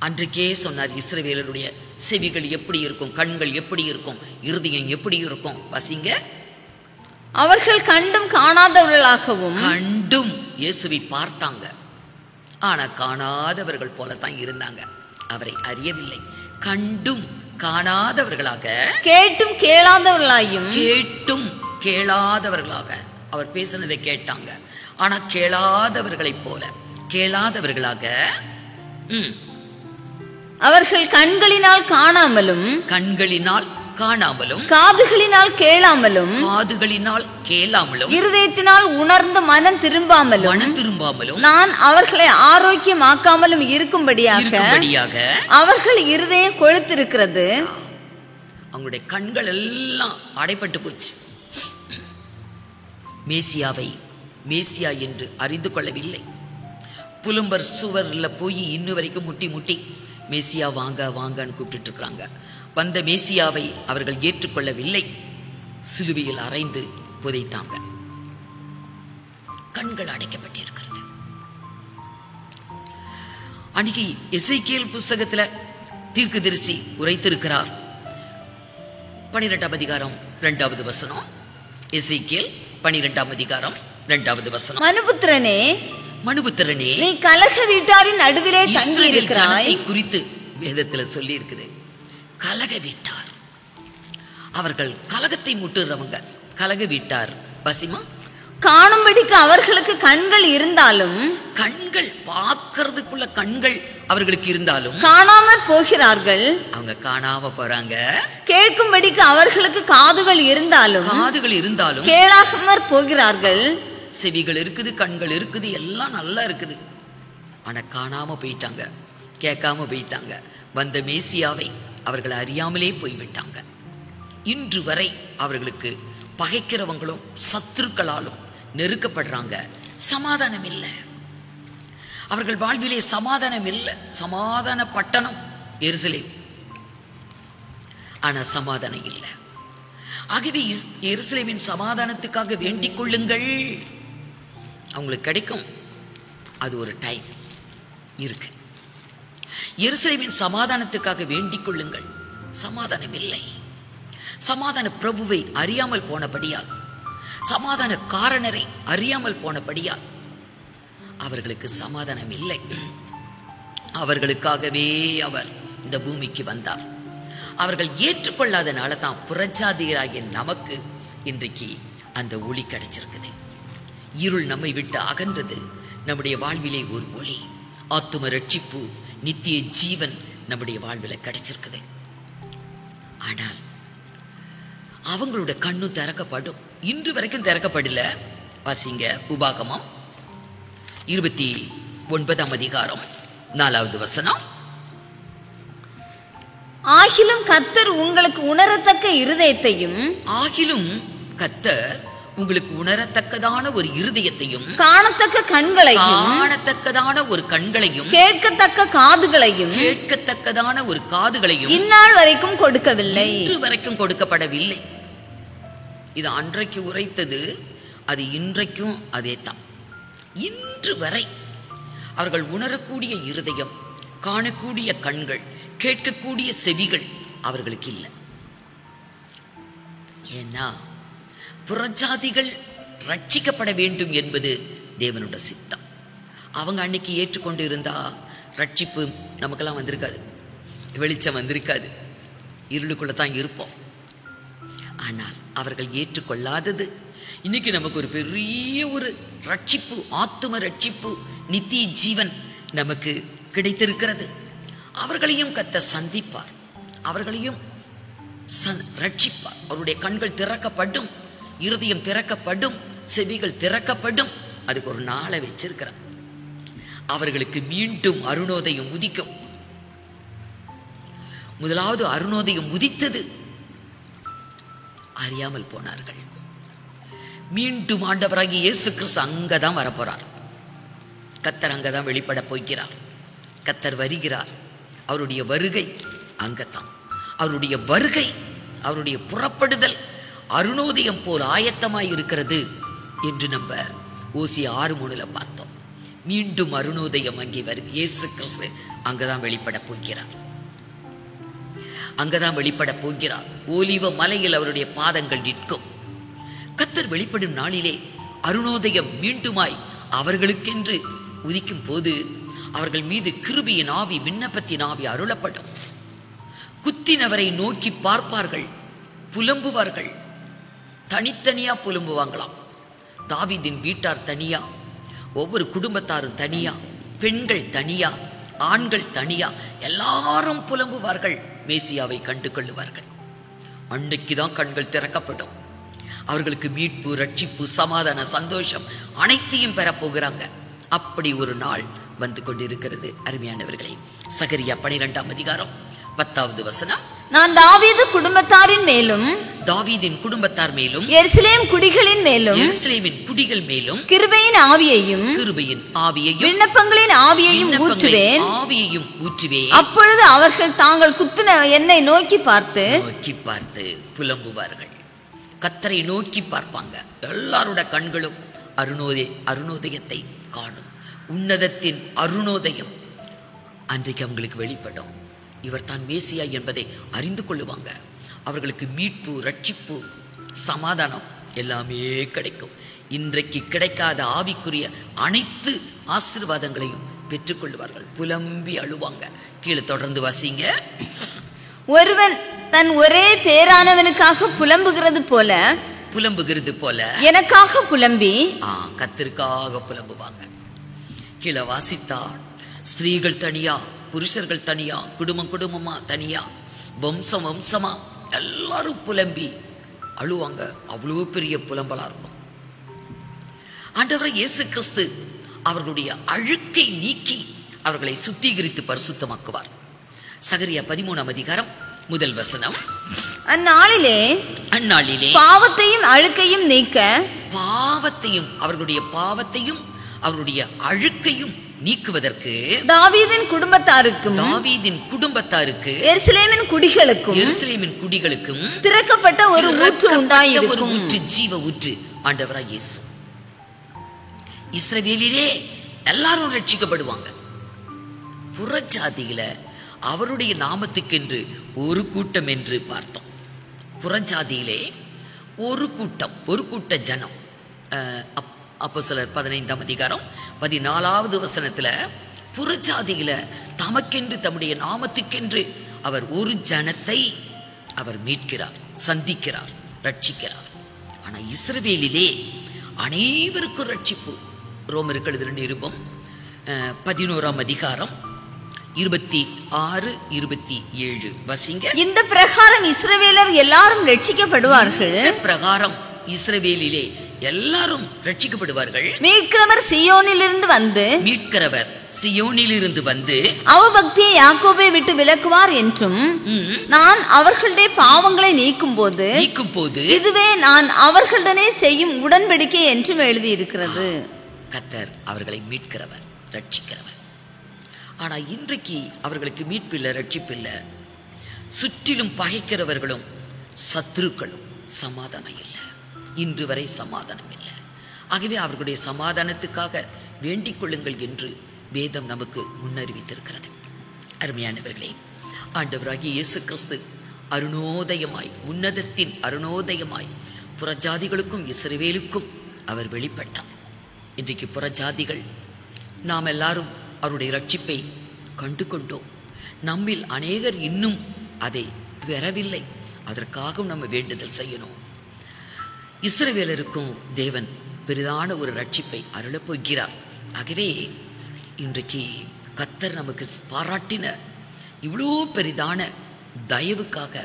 அன்றைக்கே சொன்னார், இஸ்ரவேலருடைய செவிகள் எப்படி இருக்கும், கண்கள் எப்படி இருக்கும், இருதயம் எப்படி இருக்கும். வசிங்க.
அவர்கள் கண்டும் காணாதவர்களாகவும்,
கண்டும் இயேசுவை பார்த்தாங்க, ஆனா காணாதவர்கள் போலத்தான் இருந்தாங்க. அவரை அறியவில்லை. கண்டும் காணாதவர்களாக,
கேட்டும் கேளாதவர்களாயும்,
கேட்டும் கேளாதவர்களாக. அவர் பேசினதை கேட்டாங்க, ஆனா கேளாதவர்களைப் போல, கேளாதவர்களாக.
அவர்கள் கண்களினால் காணாமலும்,
கண்களினால் காணாமலும்,
காதுகளினால் கேளாமலும்,
காதுகளினால் கேளாமலும்,
இருதயத்தினால் உணர்ந்து மனம் திரும்பாமலும், நான் அவர்களை ஆரோக்கியமாக்காமலும் இருக்கும்படியாக அவர்கள் இருதயம் கொழுத்திருக்கிறது.
அவங்களுடைய கண்கள் எல்லாம் அடைபட்டு போச்சு. மேசியாவை மேசியா என்று அறிந்து கொள்ளவில்லை. புலம்பர் சுவர்ல போய் இன்னும் வரைக்கும் முட்டி முட்டி மேசியா வாங்க வாங்கன்னு கூப்பிட்டு இருக்கிறாங்க. வந்த மேசியாவை அவர்கள் ஏற்றுக்கொள்ளவில்லை. சிலுவையில் அறைந்து புதைத்தாங்க. கண்கள் அடைக்கப்பட்டிருக்கிறது. அன்னைக்கு எசேக்கியேல் புஸ்தகத்துல தீர்க்கதரிசி உரைத்திருக்கிறார். 12ஆம் அதிகாரம் 2வது வசனம். எசேக்கியேல் 12ஆம் அதிகாரம் 2வது வசனம். மனுபுத்திரனே,
நீ கலக வீட்டாரின் நடுவிலே தங்கி இருக்கிறாய்
குறித்து வேதத்துல சொல்லி இருக்குது. கலக வீட்டார், அவர்கள் கலகத்தை முட்டுறவங்க. கலக வீட்டார் பசிமா,
காணும்படிக்கு அவர்களுக்கு கண்கள் இருந்தாலும்,
கண்கள் பார்க்கறதுக்குள்ள கண்கள் அவர்களுக்கு இருந்தாலும்
காணாம போகிறார்கள்.
அவங்க காணாம போறாங்க.
கேட்கும்படிக்கு அவர்களுக்கு காதுகள் இருந்தாலும் கேளாமற் போகிறார்கள்.
செவிகள் இருக்குது, கண்கள் இருக்குது, எல்லாம் நல்லா இருக்குது. ஆனா காணாம போயிட்டாங்க, கேட்காம போயிட்டாங்க. வந்த மேசியாவை அவர்கள் அறியாமலே போய்விட்டாங்க. இன்று வரை அவர்களுக்கு பகைக்கிறவங்களும் சத்துருக்களாலும் நெருக்கப்படுறாங்க. சமாதானம் இல்லை, அவர்கள் வாழ்விலே சமாதானம் இல்லை. சமாதான பட்டணம் எருசலேம், ஆனா சமாதானம் இல்லை. ஆகவே எருசலேமின் சமாதானத்துக்காக வேண்டிக் கொள்ளுங்கள். அவங்களுக்கு கிடைக்கும். அது ஒரு டைம் இருக்கு. எருசலேமின் சமாதானத்துக்காக வேண்டிக் கொள்ளுங்கள். சமாதானம் இல்லை. சமாதான பிரபுவை அறியாமல் போனபடியால், சமாதான காரணரை அறியாமல் போனபடியால் அவர்களுக்கு சமாதானம் இல்லை. அவர்களுக்காகவே அவர் இந்த பூமிக்கு வந்தார். அவர்கள் ஏற்றுக்கொள்ளாதனால தான் புறஜாதியராகிய நமக்கு இன்றைக்கு அந்த ஒளி கிடைச்சிருக்குது. இருள் நம்மை விட்டு அகன்றது. நம்முடைய வாழ்விலே ஒரு ஒளி, ஆத்தும ரட்சிப்பு, நித்திய ஜீவன் நம்முடைய வாழ்வில் கிடைச்சிருக்குது. ஆனால் அவங்களோட கண்ணும் திறக்கப்படும். இன்று வரைக்கும் திறக்கப்படல. வாசிங்க உபாகமம் 29ஆம் அதிகாரம் 4வது வசனம்.
ஆகிலும் கர்த்தர் உங்களுக்கு உணரத்தக்க இருதயத்தையும்,
ஆகிலும் கர்த்தர் உங்களுக்கு உணரத்தக்கதான ஒரு இருதயத்தையும்,
காணத்தக்க கண்களையும்,
காணத்தக்கதான ஒரு கண்களையும்,
கேட்கத்தக்க காதுகளையும்,
கேட்கத்தக்கதான ஒரு காதுகளையும்
இந்நாள் வரைக்கும் கொடுக்கவில்லை.
இன்று வரைக்கும் கொடுக்கப்படவில்லை. இது அன்றைக்கு உரைத்தது, அது இன்றைக்கும் அதே தான். இன்று வரை அவர்கள் உணரக்கூடிய இருதயம், காணக்கூடிய கண்கள், கேட்கக்கூடிய செவிகள் அவர்களுக்கு இல்லை. ஏன்னா புறஜாதிகள் ரட்சிக்கப்பட வேண்டும் என்பது தேவனோட சித்தம். அவங்க அன்னைக்கு ஏற்றுக்கொண்டு இருந்தா ரட்சிப்பு நமக்கெல்லாம் வந்திருக்காது, வெளிச்சம் வந்திருக்காது, இருளுக்குள்ள தான் இருப்போம். ஆனால் அவர்கள் ஏற்றுக்கொள்ளாதது இன்னைக்கு நமக்கு ஒரு பெரிய ஒரு ரட்சிப்பு, ஆத்தும ரட்சிப்பு, நித்திய ஜீவன் நமக்கு கிடைத்திருக்கிறது. அவர்களையும் கர்த்தர் சந்திப்பார், அவர்களையும் ரட்சிப்பார். அவருடைய கண்கள் திறக்கப்படும், இருதயம் திறக்கப்படும், செவிகள் திறக்கப்படும். அதுக்கு ஒரு நாளை வச்சிருக்கிறார். அவர்களுக்கு மீண்டும் அருணோதயம் உதிக்கும். முதலாவது அருணோதயம் உதித்தது, அறியாமல் போனார்கள். மீண்டும் ஆண்டவராகிய இயேசு கிறிஸ்து அங்கதான் வரப்போறார். கர்த்தர் அங்கதான் வெளிப்பட போகிறார். கர்த்தர் வருகிறார். அவருடைய வருகை அங்கத்தான். அவருடைய வருகை, அவருடைய புறப்படுதல் அருணோதயம் போல் ஆயத்தமாய் இருக்கிறது என்று நம்ம ஓசியா 6:3 பார்த்தோம். மீண்டும் அருணோதயம் அங்கே வருது. இயேசு கிறிஸ்து அங்கதான் வெளிப்பட போகிறார். அங்கதான் வெளிப்பட போகிறார். ஓலிவ மலையில் அவருடைய பாதங்கள் நிற்கும். கர்த்தர் வெளிப்படும் நாளிலே அருணோதயம் மீண்டுமாய் அவர்களுக்கென்று உதிக்கும் போது அவர்கள் மீது கிருபையின் ஆவி, விண்ணப்பத்தின் ஆவி அருளப்படும். குத்தினவரை நோக்கி பார்ப்பார்கள், புலம்புவார்கள். தனித்தனியா புலம்புவாங்களாம். தாவீதின் வீட்டார் தனியா, ஒவ்வொரு குடும்பத்தாரும் தனியா, பெண்கள் தனியா, ஆண்கள் தனியா, எல்லாரும் புலம்புவார்கள். மேசியாவை கண்டு கொள்ளுவார்கள். அன்னைக்குதான் கண்கள் திறக்கப்படும். அவர்களுக்கு மீட்பு, ரட்சிப்பு, சமாதான, சந்தோஷம் அனைத்தையும் பெறப்போகிறாங்க. அப்படி ஒரு நாள் வந்து கொண்டிருக்கிறது. அருமையானவர்களே, சகரியா 12ஆம் அதிகாரம் 10வது வசனம்.
நான் தாவீது குடும்பத்தாரின் மேலும்,
தாவீதின் குடும்பத்தார் மேலும்,
எருசலேம் குடிகளின் மேலும்,
எருசலேமின் குடிகள் மேலும்
கிருபையின் ஆவியையும்,
கிருபையின் ஆவியையும்,
விண்ணப்பங்களின் ஆவியையும் ஊற்றுவேன்.
ஆவியையும் ஊற்றுவேன்.
அப்பொழுது அவர்கள் தாங்கள் குத்தின என்னை நோக்கி பார்த்து
புலம்புவார்கள். கர்த்தரை நோக்கி பார்ப்பாங்க. எல்லாரோட கண்களும் அருணோதயத்தை காணும். உன்னதத்தின் அருணோதயம் அன்றைக்கு அவங்களுக்கு வெளிப்படும். இவர் தான் மேசியா என்பதை அறிந்து கொள்ளுவாங்க. அவர்களுக்கு மீட்பு, ரட்சிப்பு, சமாதானம் எல்லாமே கிடைக்கும். இன்றைக்கு கிடைக்காத ஆவிக்குரிய அனைத்து ஆசீர்வாதங்களையும் பெற்றுக்கொள்வார்கள். புலம்பி அழுவாங்க. கீழே தொடர்ந்து வாசிங்க.
ஒருவன் தன் ஒரே பேரானவனுக்காக புலம்புகிறது போல எனக்காக புலம்பி
கர்த்தருக்காக புலம்புவாங்க. கீழே வாசித்தா ஸ்திரீகள் தனியா, புருஷர்கள் தனியா, குடும்பமா தனியா, வம்சமா எல்லாரும் புலம்பி அழுவாங்க. அவ்வளோ பெரிய புலம்பலா இருக்கும். ஆண்டவர் இயேசு கிறிஸ்து அவர்களுடைய அழுக்கை நீக்கி அவர்களை சுத்திகரித்து பரிசுத்தமாக்குவார். சகரியா 13ஆம் அதிகாரம் 1 வசனம்.
அந்நாளிலே பாவத்தையும் அழுக்கையும் நீக்க, அவர்களுடைய பாவத்தையும் அவர்களுடைய அழுக்கையும் நீக்குவதற்கு தாவீதின் குடும்பத்தாருக்கு எருசலேமின் குடிகளுக்கும் திறக்கப்பட்ட ஒரு ஊற்று உண்டாயிருக்கும்.
ஜீவ ஊற்று ஆண்டவராகிய இயேசு. இஸ்ரவேலிலே எல்லாரும் ரட்சிக்கப்படுவாங்க. புறஜாதியில அவருடைய நாமத்துக்கென்று ஒரு கூட்டம் என்று பார்த்தோம். புறஜாதியிலே ஒரு கூட்ட ஜனம். அப்போஸ்தலர் 15ஆம் அதிகாரம் 14வது வசனத்துல புறஜாதியில தமக்கென்று, தம்முடைய நாமத்துக்கென்று அவர் ஒரு ஜனத்தை அவர் மீட்கிறார், சந்திக்கிறார், ரட்சிக்கிறார். ஆனா இஸ்ரவேலிலே அனைவருக்கும் ரட்சிப்பு. ரோமருக்கு எழுதின நிருபம் 11ஆம் அதிகாரம் 26, 27 வசிங்க.
இந்த பிரகாரம் இஸ்ரவேலர் எல்லாரும் ரட்சிக்கப்படுவார்கள்.
பிரகாரம் இஸ்ரவேலிலே எல்லாரும் ரட்சிக்கப்படுவார்கள்.
மீட்கிறவர்
சியோனிலிருந்து வந்து
அவபக்தியை யாக்கோபை விட்டு விலக்குவார் என்றும், நான் அவர்களுடைய பாவங்களை நீக்கும் போது இதுவே நான் அவர்களுடனே செய்யும் உடன்படிக்கை என்றும் எழுதியிருக்கிறது.
கர்த்தர் அவர்களை மீட்கிறவர், ரட்சிக்கிறவர். ஆனா இன்றைக்கு அவர்களுக்கு மீட்பில்லை, ரட்சிப்பில்லை. சுற்றிலும் பகைக்கிறவர்களும் சத்துருக்களும். சமாதானம் இல்லை, இன்று வரை சமாதானம் இல்லை. ஆகவே அவர்களுடைய சமாதானத்துக்காக வேண்டிக் கொள்ளுங்கள் என்று வேதம் நமக்கு முன்னறிவித்திருக்கிறது. அருமையானவர்களே, ஆண்டவராகிய இயேசு கிறிஸ்து அருணோதயமாய், உன்னதத்தின் அருணோதயமாய் புறஜாதிகளுக்கும் இஸ்ரவேலுக்கும் அவர் வெளிப்பட்டார். இன்றைக்கு புறஜாதிகள் நாம் எல்லாரும் அவருடைய ரட்சிப்பை கண்டு கொண்டோம். நம்மில் அநேகர் இன்னும் அதை பெறவில்லை. அதற்காகவும் நம்ம வேண்டுதல் செய்யணும். இஸ்ரவேலருக்கும் தேவன் பெரிதான ஒரு ரட்சிப்பை அருளப் போகிறார். ஆகவே இன்றைக்கு கர்த்தர் நமக்கு பாராட்டின இவ்வளோ பெரிதான தயவுக்காக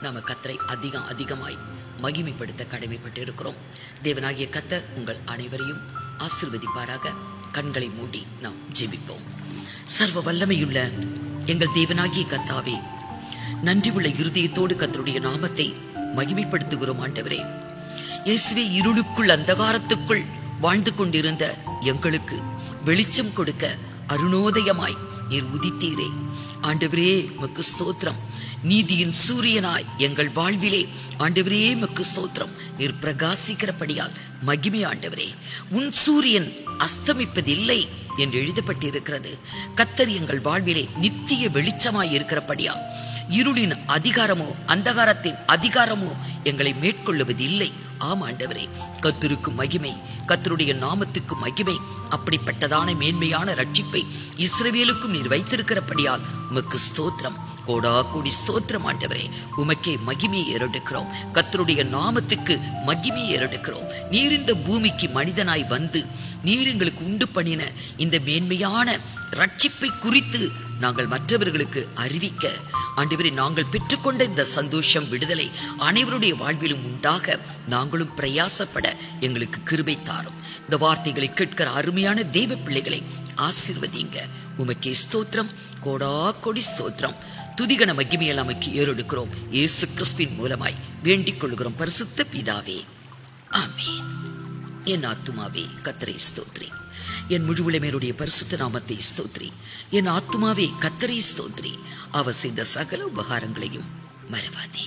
நம்ம கர்த்தரை அதிகமாய் மகிமைப்படுத்த கடமைப்பட்டு இருக்கிறோம். தேவனாகிய கர்த்தர் உங்கள் அனைவரையும் ஆசீர்வதிப்பாராக. கண்களை மூடி நாம் ஜெபிப்போம். சர்வ வல்லமையுள்ள எங்கள் தேவனாகிய கர்த்தாவே, நன்றி உள்ள இருதயத்தோடு கர்த்தருடைய நாமத்தை மகிமைப்படுத்துகிறோம். ஆண்டவரே இயேசுவே, இருளுக்குள் அந்தகாரத்துக்குள் வாழ்ந்து கொண்டிருந்த எங்களுக்கு வெளிச்சம் கொடுக்க அருணோதயமாய் நீர் உதித்தீரே. ஆண்டவரே உமக்கு ஸ்தோத்திரம். நீதியின் சூரியனாய் எங்கள் வாழ்விலே ஆண்டவரே உமக்கு ஸ்தோத்திரம். நீர் பிரகாசிக்கிறபடியால் மகிமை. ஆண்டவரே, உன் சூரியன் அஸ்தமிப்பதில்லை என்று எழுதப்பட்டிருக்கிறது. கர்த்தர் எங்கள் வாழ்விலே நித்திய வெளிச்சமாய் இருக்கிறபடியால் இருளின் அதிகாரமோ அந்தகாரத்தின் அதிகாரமோ எங்களை மேற்கொள்ளுவதில்லை. ஆம் ஆண்டவரே, கர்த்தருக்கு மகிமை, கர்த்தருடைய நாமத்துக்கு மகிமை. அப்படிப்பட்டதான மேன்மையான ரட்சிப்பை இஸ்ரவேலுக்கும் நீர் வைத்திருக்கிறபடியால் உமக்கு ஸ்தோத்திரம், கோடா கோடி ஸ்தோத்திரம். ஆண்டவரே, உமக்கே மகிமையை ஏறெடுக்கிறோம். கர்த்தருடைய நாமத்துக்கு மகிமையை ஏறெடுக்கிறோம். நீர் இந்த பூமிக்கு மனிதனாய் வந்து நீர் எங்களுக்கு உண்டு பண்ணின இந்த மேன்மையான ரட்சிப்பை குறித்து நாங்கள் மற்றவர்களுக்கு அறிவிக்க, ஆண்டவரே, நாங்கள் பெற்றுக்கொண்ட இந்த சந்தோஷம், விடுதலை அனைவருடைய வாழ்விலும் உண்டாக நாங்களும் பிரயாசப்பட எங்களுக்கு கிருபை தாரும். இந்த வார்த்தைகளை கேட்கிற அருமையான தேவ பிள்ளைகளை ஆசீர்வதிங்க. உமக்கே ஸ்தோத்திரம், கோடா கொடி ஸ்தோத்திரம்.
துதிகன மகிமையை நமக்கு ஏறெடுக்கிறோம். இயேசு கிறிஸ்துவின் மூலமாய் வேண்டிக் கொள்கிறோம் பரிசுத்த பிதாவே, ஆமென். என் ஆத்துமாவே கர்த்தரை ஸ்தோத்திரி, என் முழுவுலமேருடைய பரிசுத்த நாமத்தை ஸ்தோத்திரி. என் ஆத்துமாவே கர்த்தரை ஸ்தோத்திரி, அவர் செய்த சகல உபகாரங்களையும் மறவாதே.